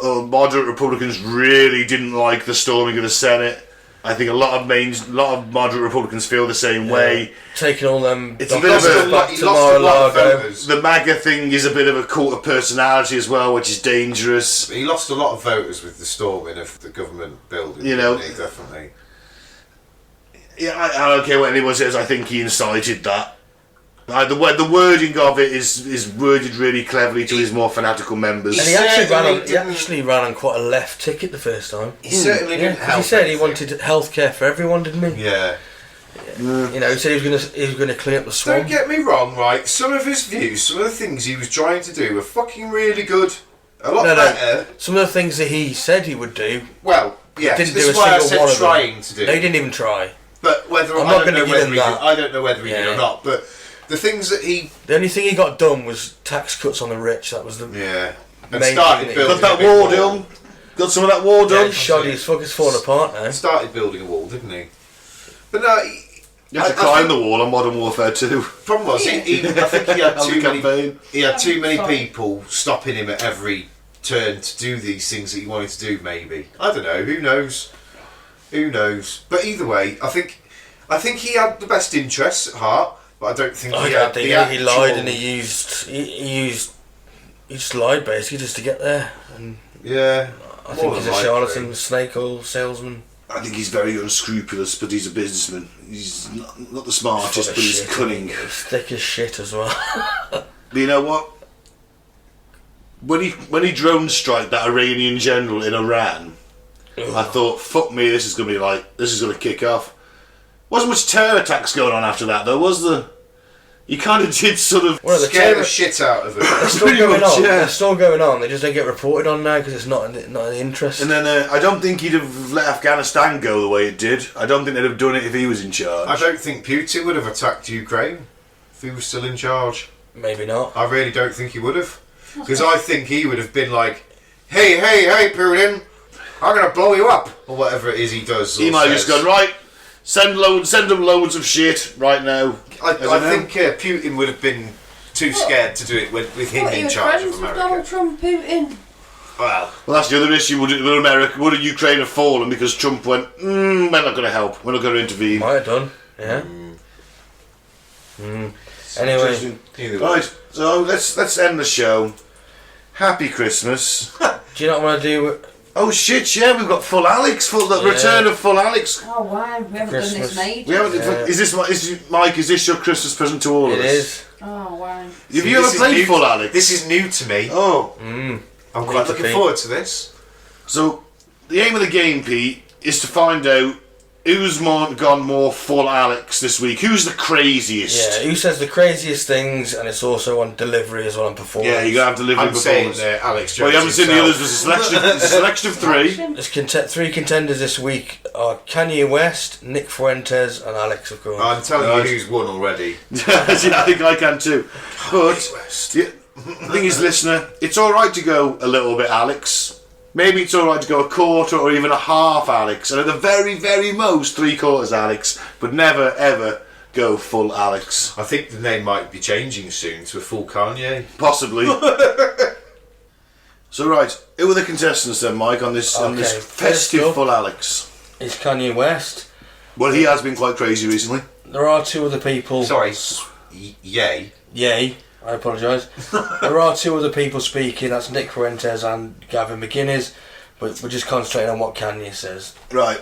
or moderate Republicans, really didn't like the storming of the Senate. I think a lot of moderate Republicans feel the same way. Taking all them It's a bit of a- back he to lost a lot of Mar-a-Lago. voters. The MAGA thing is a bit of a cult of personality as well, which is dangerous. He lost a lot of voters with the storming of the government building. You know. didn't he? Definitely. Yeah, I don't care what anyone says. I think he incited that. The wording of it is worded really cleverly to his more fanatical members. And he actually ran on quite a left ticket the first time. He certainly didn't 'cause help. he said he anything. wanted healthcare for everyone, didn't he? Yeah. You know, he said he was going to clean up the swamp. Don't get me wrong, right? Some of his views, some of the things he was trying to do were fucking really good. A lot better. Some of the things that he said he would do, Well, yes, didn't this do is a why I single said one of them. trying to do. They didn't even try. But whether I'm I not don't gonna know give whether him he did, that. I don't know whether he did or Yeah. not. But the things that he, The only thing he got done was tax cuts on the rich. That was the and Main started thing. building Got that a big war wall. done. Got some of that war done. shoddy as fuck. It's falling apart now. Started building a wall, didn't he? But no, You have to I climb think- the wall on Modern Warfare 2. problem was I think he had That was too a many. campaign. He had too many Sorry. people stopping him at every turn to do these things that he wanted to do. Maybe, I don't know. Who knows? Who knows? But either way, I think he had the best interests at heart. But I don't think I he don't had think the he actual... lied and he just lied basically just to get there. And Yeah, I more think than he's a likely. charlatan, snake oil salesman. I think he's very unscrupulous, but he's a businessman. He's not the smartest, Full of but he's shit. cunning. He's thick as shit as well. But you know what? When he drone strike that Iranian general in Iran, I thought, fuck me, this is going to kick off. Wasn't much terror attacks going on after that, though, was there? You kind of did sort of... Well, the Scare terror- the shit out of him. They're still Pretty going much, on. yeah. They're still going on. They just don't get reported on now because it's not in interest. And then I don't think he'd have let Afghanistan go the way it did. I don't think they'd have done it if he was in charge. I don't think Putin would have attacked Ukraine if he was still in charge. Maybe not. I really don't think he would have. Because I think he would have been like, hey, Putin, I'm going to blow you up. Or whatever it is he does. He or might have says. just gone, right, send them loads of shit right now. I think Putin would have been too scared to do it with him What, he in was charge friends of with America. Donald Trump, Putin. Well, Well, that's the other issue. Would America, would Ukraine have fallen because Trump went, we're not going to help, we're not going to intervene. Might have done. Yeah. Anyway, either way. Right, so let's end the show. Happy Christmas. do you not want to do? Oh shit, yeah, we've got Full Alex, the Yeah. return of Full Alex. Oh wow, we haven't done this Christmas. in ages. We haven't, Yeah. Mike, is this your Christmas present to all of It us? is. Oh wow. Have See, you ever this is played new- Full Alex? This is new to me. Oh, I'm Need quite to looking be. forward to this. so the aim of the game, Pete, is to find out who's gone more Full Alex this week. Who's the craziest? Yeah. Who says the craziest things? And it's also on delivery as well on performance. Yeah, you're going to have to live I'm with saying performance. Alex Jones. Well, you haven't seen the himself. others. There's a selection of three. There's three contenders this week are Kanye West, Nick Fuentes, and Alex, of course. I'm telling Right. you who's won already. I think I can too. But West. the thing is, listener, it's all right to go a little bit Alex. maybe it's alright to go a quarter or even a half Alex, and at the very, very most 3/4 Alex, but never ever go full Alex. I think the name might be changing soon to a full Kanye. Possibly. So right, who are the contestants then, Mike, on this festive full Alex? It's Kanye West. Well, he has been quite crazy recently. There are two other people. Sorry, yay. Yay. I apologise. There are two other people speaking. That's Nick Fuentes and Gavin McInnes. But we're just concentrating on what Kanye says. Right.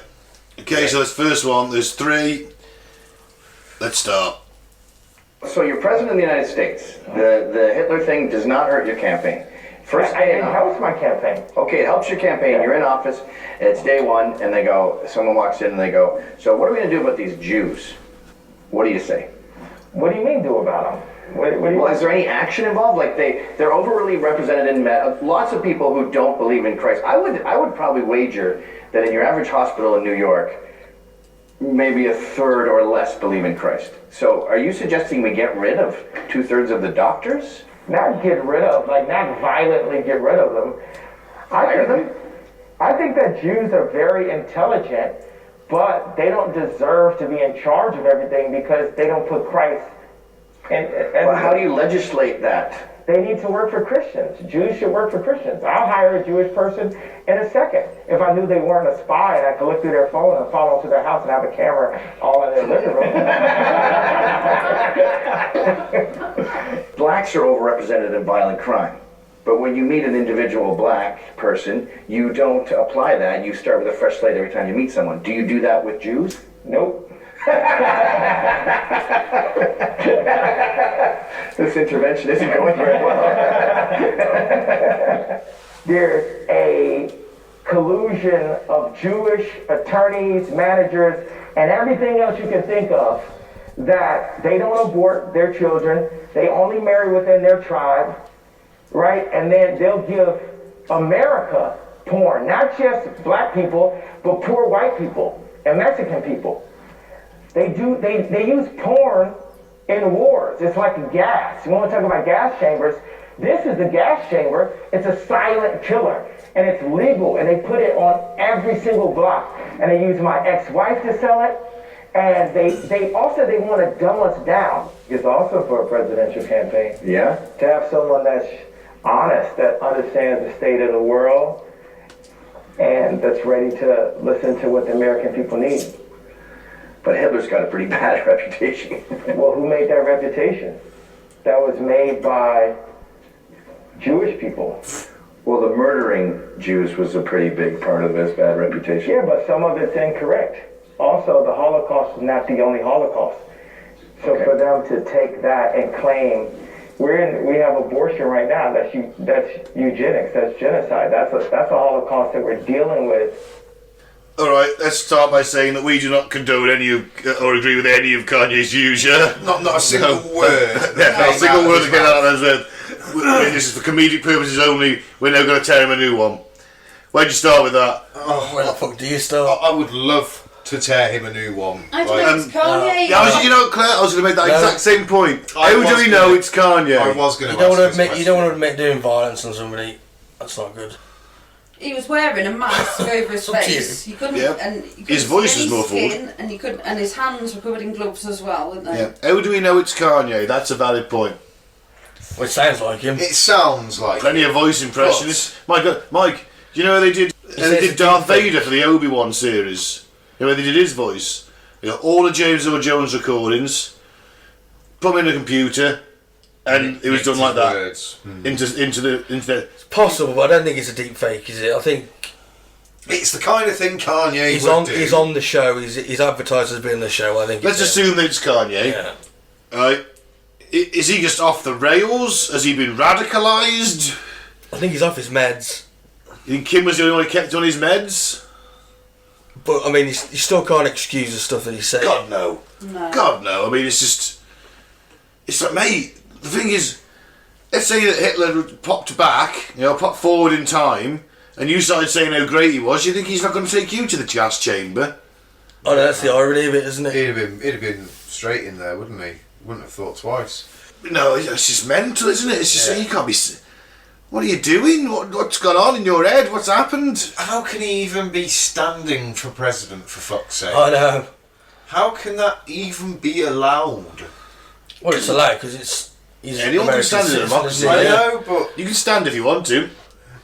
Okay, so this first one, there's 3. Let's start. So you're president of the United States. The Hitler thing does not hurt your campaign. First day it helps my campaign. Okay, it helps your campaign. You're in office. It's day 1, and they go. Someone walks in and they go. So what are we going to do about these Jews? What do you say? What do you mean do about them? What do you Well, is there any action involved? Like they're overly represented in lots of people who don't believe in Christ. I would probably wager that in your average hospital in New York, maybe a third or less believe in Christ. So are you suggesting we get rid of 2/3 of the doctors? Not get rid of, like not violently get rid of them. Fire them? I think that Jews are very intelligent, but they don't deserve to be in charge of everything because they don't put Christ. And Well, how do you legislate that? They need to work for Christians. Jews should work for Christians. I'll hire a Jewish person in a second. If I knew they weren't a spy and I could look through their phone and follow them to their house and have a camera all in their living room. Blacks are overrepresented in violent crime. But when you meet an individual black person, you don't apply that. You start with a fresh slate every time you meet someone. Do you do that with Jews? Nope. This intervention isn't going very well. There's a collusion of Jewish attorneys, managers, and everything else you can think of that they don't abort their children. They only marry within their tribe, right? And then they'll give America porn, not just black people, but poor white people and Mexican people. They use porn in wars. It's like a gas. When we talk about gas chambers, this is a gas chamber. It's a silent killer, and it's legal, and they put it on every single block. And they use my ex-wife to sell it, and they want to dumb us down. It's also for a presidential campaign. Yeah? To have someone that's honest, that understands the state of the world, and that's ready to listen to what the American people need. But Hitler's got a pretty bad reputation. Well, who made that reputation? That was made by Jewish people. Well, the murdering Jews was a pretty big part of his bad reputation. Yeah, but some of it's incorrect. Also, the Holocaust is not the only Holocaust. So for them to take that and claim, we have abortion right now. That's eugenics. That's genocide. That's a Holocaust that we're dealing with. All right, let's start by saying that we do not condone any of or agree with any of Kanye's views. Yeah, Not a single word. yeah, not a single word to get out of that. This is for comedic purposes only. We're now going to tear him a new one. Where'd you start with that? Where the fuck do you start? I would love to tear him a new one. I don't know, it's Kanye. You know, Claire, I was going to make that exact same point. I How was do we gonna- know it's Kanye? I was going You to don't want to ask this admit. You don't want to question. admit doing violence on somebody. That's not good. He was wearing a mask over his Up to face. You couldn't, Yeah. and you couldn't His voice see was more any skin, and you couldn't, and his hands were covered in gloves as well, weren't they? Yeah. How do we know it's Kanye? That's a valid point. Well, it sounds like him. It sounds like Plenty of voice impressionists. Mike, do you know they did? They says did it's Darth deepfake. Vader for the Obi-Wan series. You know where they did his voice? They got all of James Earl Jones recordings, put them in a computer, and it was done like that. Words. Into the. It's possible, but I don't think it's a deep fake, is it? I think It's the kind of thing Kanye he's would on. do. He's on the show. He's advertised as being on the show. I think. Let's it's assume that it's Kanye. Yeah. Right? Is he just off the rails? Has he been radicalised? I think he's off his meds. You think Kim was the only one who kept on his meds? But I mean, you still can't excuse the stuff that he's saying. God no. No. God no. I mean, it's just. It's like, mate. The thing is, let's say that Hitler popped back, popped forward in time, and you started saying how great he was. You think he's not going to take you to the gas chamber? Oh, no, that's the irony of it, isn't it? He'd have been straight in there, wouldn't he? Wouldn't have thought twice. No, it's just mental, isn't it? It's just Yeah. you can't be. What are you doing? What's gone on in your head? What's happened? How can he even be standing for president, for fuck's sake? I know. How can that even be allowed? Well, it's allowed because he's Anyone can stand in a democracy. I Yeah. know, but You can stand if you want to. You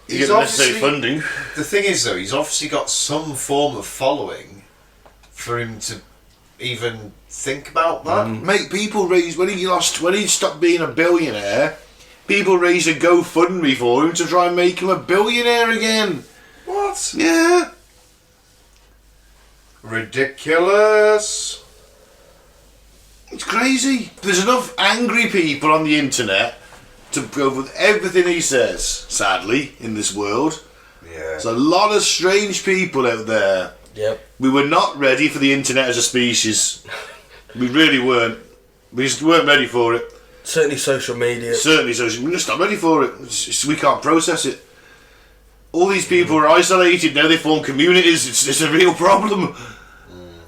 He's get the necessary obviously- funding. the thing is, though, he's obviously got some form of following for him to even think about that. Mate, people raised when he stopped being a billionaire. People raised a GoFundMe for him to try and make him a billionaire again. What? Yeah. Ridiculous. It's crazy. There's enough angry people on the internet to go with everything he says, sadly, in this world. Yeah. There's a lot of strange people out there. Yep. We were not ready for the internet as a species. We really weren't. We just weren't ready for it. Certainly social media. Certainly, we're just not ready for it. We can't process it. All these people are isolated, now they form communities. It's a real problem.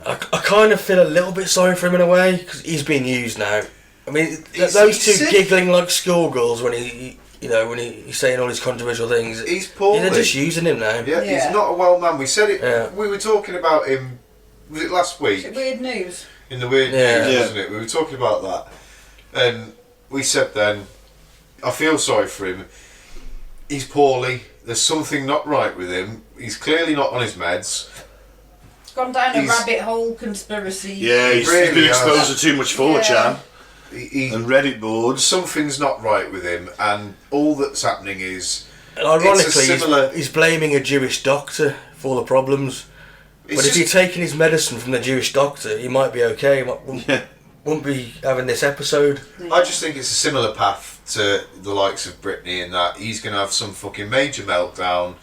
I kind of feel a little bit sorry for him in a way because he's being used now. I mean, those he's two sick. giggling like schoolgirls when he's saying all these controversial things. He's poorly. They're just using him now. Yeah, Yeah. he's not a well man. We said it. Yeah. We were talking about him. Was it last week? Is it weird news? In the weird Yeah. news, Yeah. wasn't it? We were talking about that, and we said then, I feel sorry for him. He's poorly. There's something not right with him. He's clearly not on his meds. Gone down a He's- rabbit hole conspiracy. Yeah, he's Really been has. exposed to too much 4chan He, and Reddit boards. something's not right with him, and all that's happening is And ironically, It's a similar- he's blaming a Jewish doctor for all the problems. it's But if just- he'd taken his medicine from the Jewish doctor, he might be okay. He wouldn't be having this episode. I just think it's a similar path to the likes of Britney in that he's going to have some fucking major meltdown.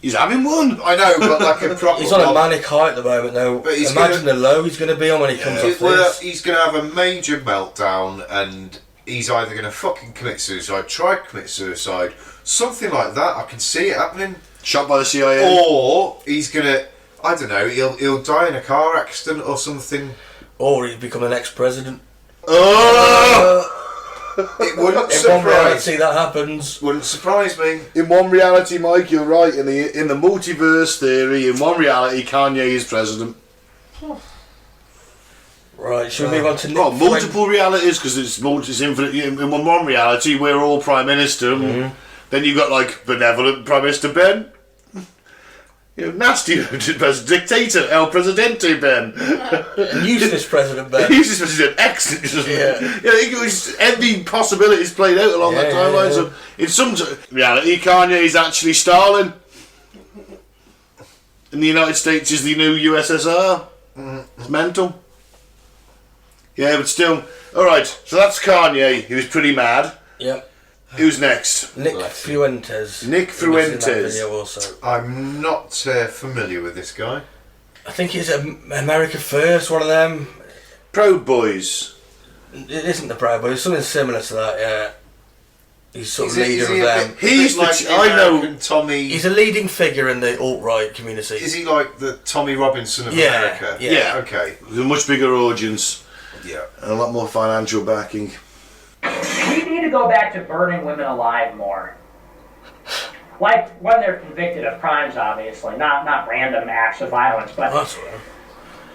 He's having one. I know, but like a proper. He's on a one. manic height at the moment, though. But he's Imagine the low he's going to be on when he comes off Well, this. he's going to have a major meltdown, and he's either going to fucking commit suicide, try to commit suicide, something like that. I can see it happening. Shot by the CIA. Or he's going to, I don't know, he'll die in a car accident or something. Or he'd become the next president. Oh! It wouldn't In one reality, surprise. that happens. Wouldn't surprise me. In one reality, Mike, you're right. In the multiverse theory, in one reality, Kanye is president. Right, should we move on to Nick? Well, multiple realities because it's infinite. In one reality, we're all prime minister. And then you've got like benevolent Prime Minister Ben. You know, nasty dictator El Presidente Ben. Useless President Ben. He's just president excellent. Yeah. It was every possibility is played out along that Yeah, timeline. yeah. So in some reality, Kanye is actually Stalin. And the United States is the new USSR. It's mental. Yeah, but still. Alright, so that's Kanye. He was pretty mad. Yep. Who's next? Nick Fuentes. Nick He was in that Fuentes. video also. I'm not familiar with this guy. I think he's America First, one of them. Proud Boys. It isn't the Proud Boys, it's something similar to that, yeah. He's sort of Is he leader a of them. bit- He's a bit the- like I know- American Tommy. He's a leading figure in the alt-right community. Is he like the Tommy Robinson of Yeah, America? yeah. Okay. With a much bigger audience Yeah. and a lot more financial backing. We need to go back to burning women alive more. Like when they're convicted of crimes, obviously, not random acts of violence. But That's all right.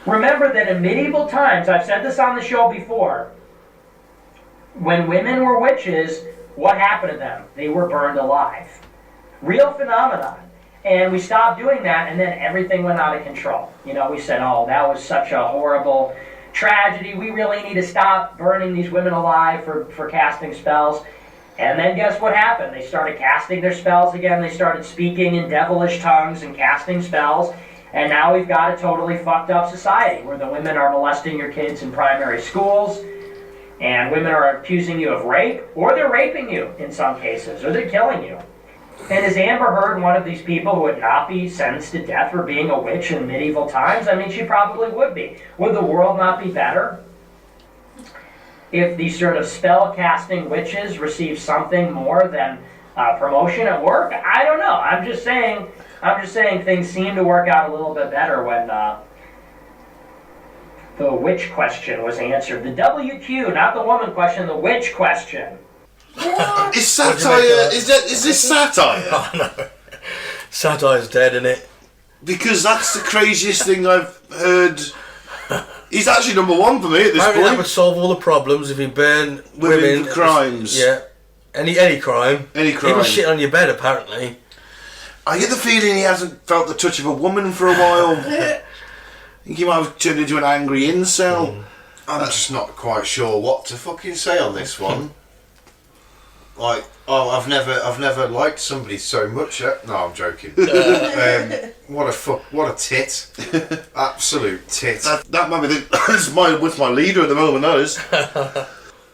remember that in medieval times, I've said this on the show before, when women were witches, what happened to them? They were burned alive. Real phenomenon. And we stopped doing that, and then everything went out of control. You know, we said, oh, that was such a horrible tragedy. We really need to stop burning these women alive for casting spells. And then guess what happened? They started casting their spells again. They started speaking in devilish tongues and casting spells. And now we've got a totally fucked up society where the women are molesting your kids in primary schools. And women are accusing you of rape, or they're raping you in some cases, or they're killing you. And is Amber Heard one of these people who would not be sentenced to death for being a witch in medieval times? I mean, she probably would be. Would the world not be better if these sort of spell-casting witches received something more than promotion at work? I don't know. I'm just saying things seem to work out a little bit better when the witch question was answered. The WQ, not the woman question, the witch question. What? Is satire? Is this satire? Oh, no. Satire's dead, isn't it? Because that's the craziest thing I've heard. He's actually number one for me at this Apparently that would point. solve all the problems if you burn Women for crimes. Yeah. Any crime. Any crime. Even shit on your bed, apparently. I get the feeling he hasn't felt the touch of a woman for a while. I think he might have turned into an angry incel. I'm just not quite sure what to fucking say on this one. Like, I've never liked somebody so much. No, I'm joking. What a tit! Absolute tit. That might be that's with my leader at the moment. That is.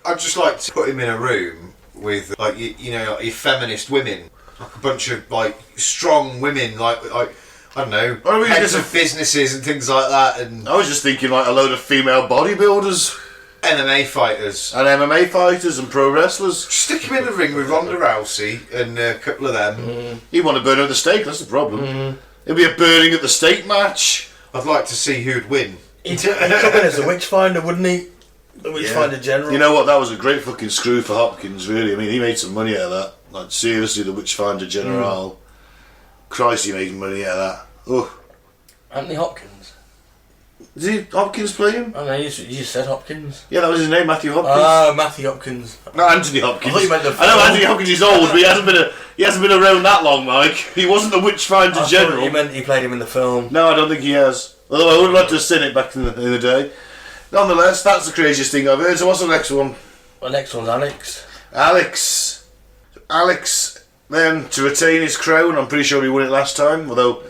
I'd just like to put him in a room with like you know your feminist women, like a bunch of like strong women, like I don't know, heads of businesses and things like that, and I was just thinking like a load of female bodybuilders. MMA fighters And MMA fighters and pro wrestlers. Stick him in the ring with Ronda Rousey and a couple of them. You want to burn at the stake, that's the problem. It'll be a burning at the stake match. I'd like to see who'd win. He'd come in as a witchfinder, wouldn't he? The witchfinder general. You know what, that was a great fucking screw for Hopkins, really. I mean, he made some money out of that. Like, seriously, the witchfinder general. Christ, he made money out of that. Oh. Anthony Hopkins. Did Hopkins play him? I know, you said Hopkins. Yeah, that was his name, Matthew Hopkins. Oh, Matthew Hopkins. Not Anthony Hopkins. I thought you meant the I know film. Anthony Hopkins is old, but he hasn't been around that long, Mike. He wasn't the witchfinder I general. thought you meant he played him in the film. No, I don't think he has. Although I would have liked to have seen it back in the day. Nonetheless, that's the craziest thing I've heard. So what's the next one? Well, next one's Alex. Alex, then, to retain his crown, I'm pretty sure he won it last time, although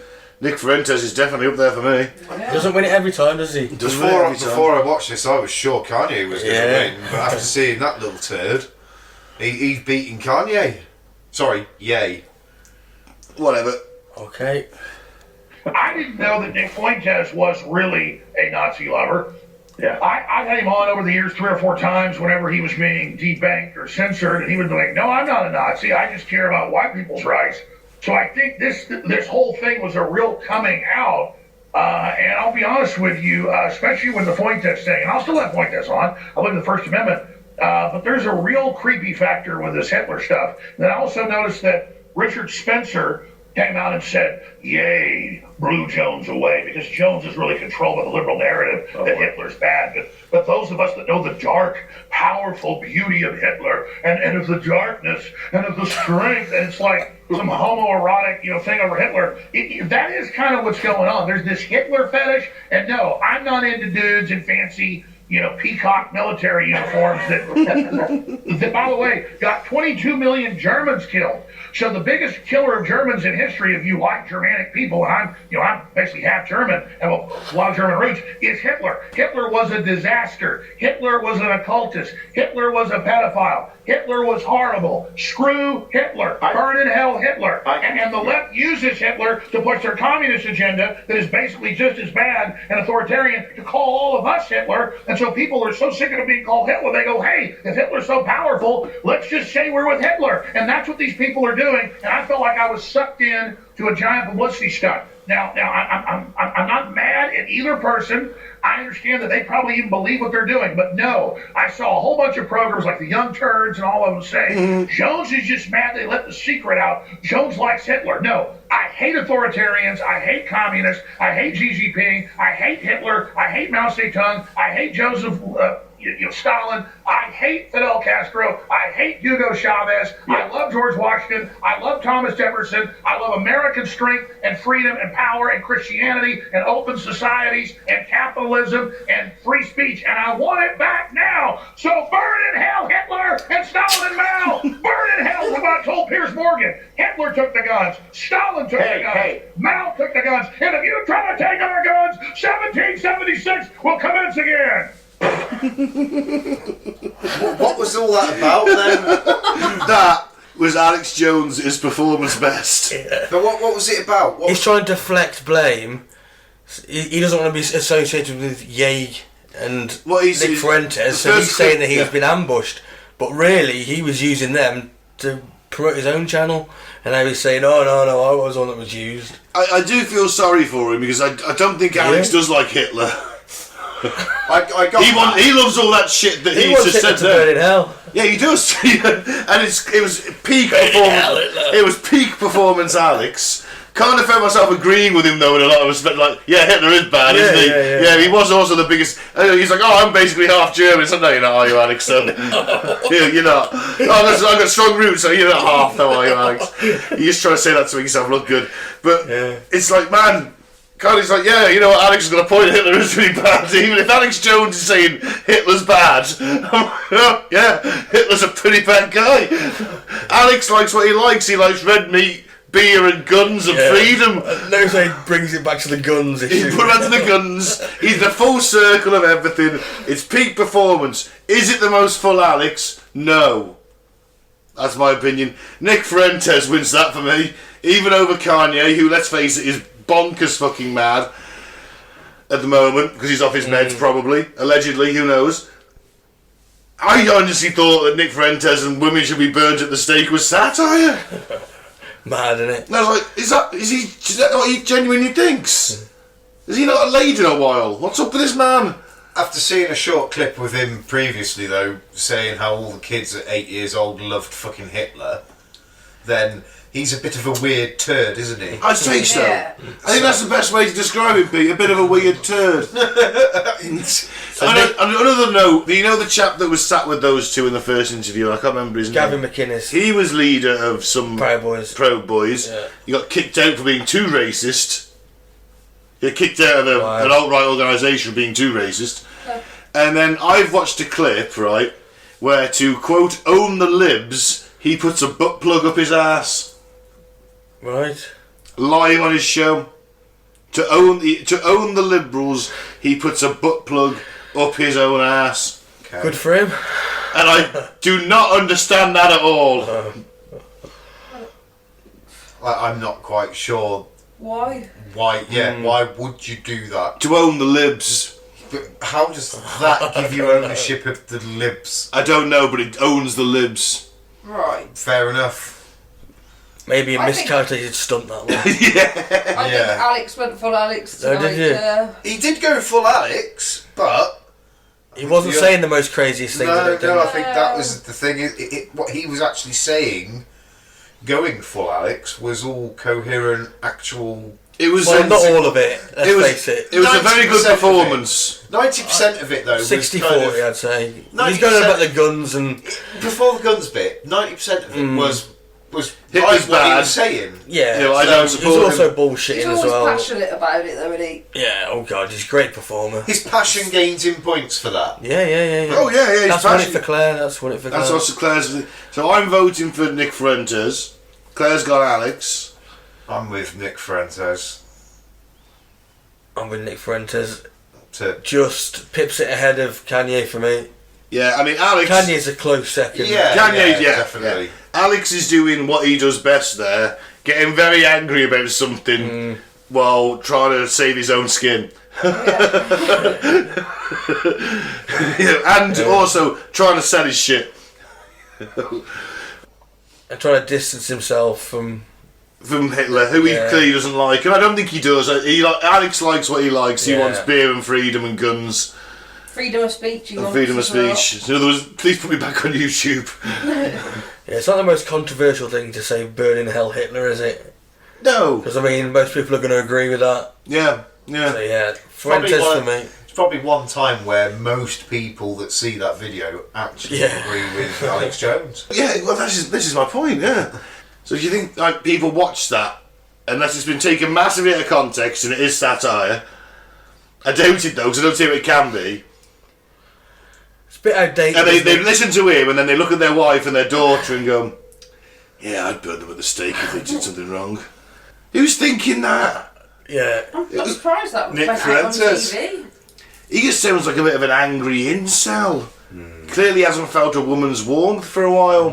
Nick Fuentes is definitely up there for me. He doesn't win it every time, does he? Before I watched this, I was sure Kanye was going to Yeah. win, but after seeing that little turd, he's beating Kanye. Sorry, yay. Whatever. Okay. I didn't know that Nick Fuentes was really a Nazi lover. Yeah. I had him on over the years 3 or 4 times whenever he was being debanked or censored, and he would be like, "No, I'm not a Nazi. I just care about white people's rights." So I think this whole thing was a real coming out. And I'll be honest with you, especially with the Fuentes thing, and I'll still have Fuentes on. I believe in the First Amendment. But there's a real creepy factor with this Hitler stuff. And then I also noticed that Richard Spencer came out and said, "Yay, blew Jones away," because Jones is really controlled by the liberal narrative that Hitler's bad. But those of us that know the dark, powerful beauty of Hitler and of the darkness and of the strength, and it's like some homoerotic, thing over Hitler. That is kind of what's going on. There's this Hitler fetish, and no, I'm not into dudes in fancy, peacock military uniforms that, by the way, got 22 million Germans killed. So the biggest killer of Germans in history, if you like Germanic people, and I'm basically half German and a lot of German roots, is Hitler. Hitler was a disaster. Hitler was an occultist. Hitler was a pedophile. Hitler was horrible. Screw Hitler. Burn in hell Hitler. And the left uses Hitler to push their communist agenda that is basically just as bad and authoritarian to call all of us Hitler. And so people are so sick of being called Hitler, they go, "Hey, if Hitler's so powerful, let's just say we're with Hitler." And that's what these people are doing. And I felt like I was sucked in to a giant publicity stunt. Now I'm not mad at either person. I understand that they probably even believe what they're doing, but no, I saw a whole bunch of programs like the Young Turds and all of them saying, Jones is just mad they let the secret out. Jones likes Hitler. No, I hate authoritarians. I hate communists. I hate Xi Jinping. I hate Hitler. I hate Mao Zedong. I hate Joseph Stalin. I hate Fidel Castro. I hate Hugo Chavez. I love George Washington. I love Thomas Jefferson. I love American strength and freedom and power and Christianity and open societies and capitalism and free speech. And I want it back now. So burn in hell Hitler and Stalin and Mao. Burn in hell. What I told Piers Morgan. Hitler took the guns. Stalin took the guns. Mao took the guns. And if you try to take our guns, 1776 will commence again. What was all that about then? That was Alex Jones' performance best. But what was it about? He's trying to deflect blame. He doesn't want to be associated with Ye and Nick Fuentes, so he's saying that he's been ambushed. But really, he was using them to promote his own channel, and now he's saying, "Oh no, I was the one that was used." I do feel sorry for him because I don't think Alex does like Hitler. I got that. He loves all that shit that He he wants just Hitler said to burn there. in hell. Yeah, he does. And it was peak performance. It was peak performance, Alex. Kind of found myself agreeing with him though in a lot of respect. Like, yeah, Hitler is bad, isn't he? Yeah, he was also the biggest. He's like, oh, I'm basically half German. So no, you're not, are you, Alex? So, you're not. Oh, I've got strong roots, so you're not half, though, are you, Alex? You're just trying to say that to make yourself look good. But it's like, man. Carly's like, yeah, you know what, Alex has got a point, Hitler is really bad. Even if Alex Jones is saying Hitler's bad, yeah, Hitler's a pretty bad guy. Alex likes what he likes red meat, beer and guns and freedom. No, so he brings it back to the guns issue. He put it back to the guns. He's the full circle of everything. It's peak performance. Is it the most full Alex? No. That's my opinion. Nick Fuentes wins that for me. Even over Kanye, who, let's face it, is bonkers fucking mad at the moment because he's off his meds, probably, allegedly, who knows. I honestly thought that Nick Fuentes and women should be burnt at the stake was satire. Mad, isn't it? And I was like, is that what he genuinely thinks? Has he not laid in a while? What's up with this man? After seeing a short clip with him previously, though, saying how all the kids at 8 years old loved fucking Hitler, then he's a bit of a weird turd, isn't he? I'd say so. Yeah. I think that's the best way to describe him, Pete. A bit of a weird turd. On another note, you know the chap that was sat with those two in the first interview? I can't remember his Gavin name. McInnes. He was leader of some Proud Boys. Yeah. He got kicked out for being too racist. He got kicked out of an alt-right organisation for being too racist. And then I've watched a clip, right, where to, quote, own the libs, he puts a butt plug up his ass. Right. Live on his show. To own the liberals, he puts a butt plug up his own ass. Okay. Good for him. And I do not understand that at all. I'm not quite sure. Why? Why? Yeah. Why would you do that? To own the libs. But how does that give you ownership of the libs? I don't know, but it owns the libs. Right. Fair enough. Maybe a I miscalculated stunt, that one. I think Alex went full Alex tonight. Oh, did you? He did go full Alex, but He wasn't saying the most craziest things. I think that was the thing. What he was actually saying, going full Alex, was all coherent, actual. It was not all of it. Let's face it. It was a very good performance. 90% of it, though, 60-40, I'd say. He's 90%. going about the guns and before the guns bit. 90% of it was Hitler's what he bad. was saying. yeah. You know, I don't support he's also him. bullshitting He's as always well. passionate about it, though, isn't he? Yeah. Oh god, he's a great performer. His passion gains him points for that. Yeah. Oh yeah, he's That's won it passionate. for Claire. That's won it for Claire. That's also Claire's. So I'm voting for Nick Fuentes. Claire's got Alex. I'm with Nick Fuentes. I'm with Nick Fuentes. To Just pips it ahead of Kanye for me. Yeah, I mean Alex. Kanye's a close second. Kanye, yeah, definitely. yeah. Alex is doing what he does best there, getting very angry about something while trying to save his own skin. And also trying to sell his shit. And trying to distance himself from Hitler, who he clearly doesn't like, and I don't think he does. Alex likes what he likes. He wants beer and freedom and guns. Freedom of speech. And freedom of speech. In other words, please put me back on YouTube. Yeah, it's not the most controversial thing to say burn in hell Hitler, is it? No. Because, I mean, most people are going to agree with that. Yeah. So, yeah, Fuentes for me. It's probably one time where most people that see that video actually agree with Alex Jones. Yeah, well, this is my point, yeah. So if you think like people watch that, unless it's been taken massively out of context and it is satire, I doubt it though, because I don't see what it can be. It's a bit outdated. And they listen to him and then they look at their wife and their daughter and go, yeah, I'd burn them at the stake if they did something wrong. Who's thinking that? Yeah. I'm not surprised that Nick went out on Fuentes. TV. He just sounds like a bit of an angry incel. Clearly hasn't felt a woman's warmth for a while.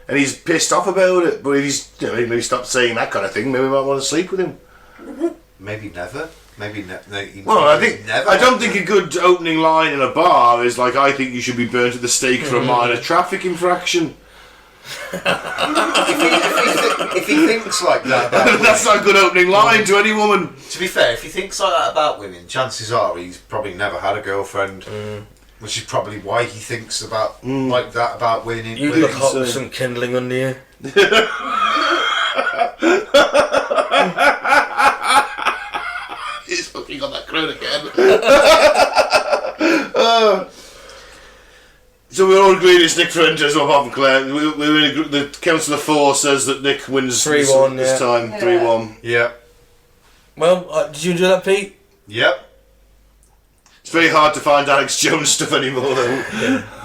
And he's pissed off about it. But if he's maybe stopped saying that kind of thing, maybe we might want to sleep with him. Maybe never. Well, I don't think a good opening line in a bar is like, I think you should be burnt at the stake for a minor traffic infraction. if he thinks like that about women, that's not a good opening line to any woman. to be fair, if he thinks like that about women, chances are he's probably never had a girlfriend, which is probably why he thinks about like that about women. You look hot with some kindling under you. He's fucking on that crown again. So we're all agreed it's Nick Fuentes, apart from Claire. The Council of Four says that Nick wins 3-1, this time. 3-1. Yeah. Well, did you enjoy that, Pete? Yep. It's very hard to find Alex Jones stuff anymore, though.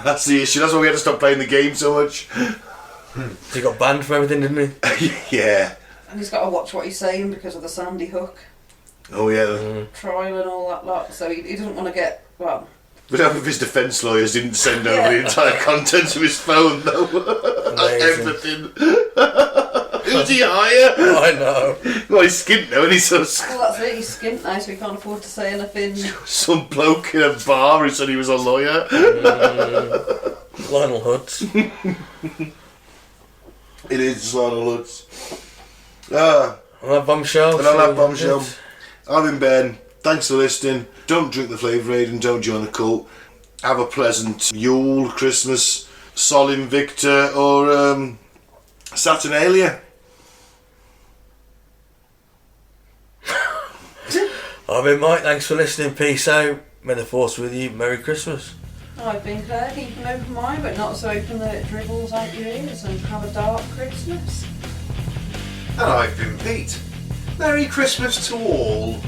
That's the issue. That's why we had to stop playing the game so much. He got banned from everything, didn't he? Yeah. And he's got to watch what he's saying because of the Sandy Hook Oh, yeah. trial and all that lot. So he doesn't want to get, well... But half of his defence lawyers didn't send over the entire contents of his phone, though. Everything. Who's he hire? Oh, I know. Well, he's skint now, and he's so... Well, that's it, he's skint now, so he can't afford to say anything. Some bloke in a bar who said he was a lawyer. Lionel Hoods. It is Lionel Hoods. On that bombshell. And on that bombshell, I've been Ben. Thanks for listening. Don't drink the Flavour Aid and don't join the cult. Have a pleasant Yule, Christmas, Sol Invicta, or Saturnalia. I've been Mike. Thanks for listening. Peace out. May the force with you. Merry Christmas. I've been Claire, keep an open mind, but not so open that it dribbles out your ears, and have a dark Christmas. And I've been Pete. Merry Christmas to all.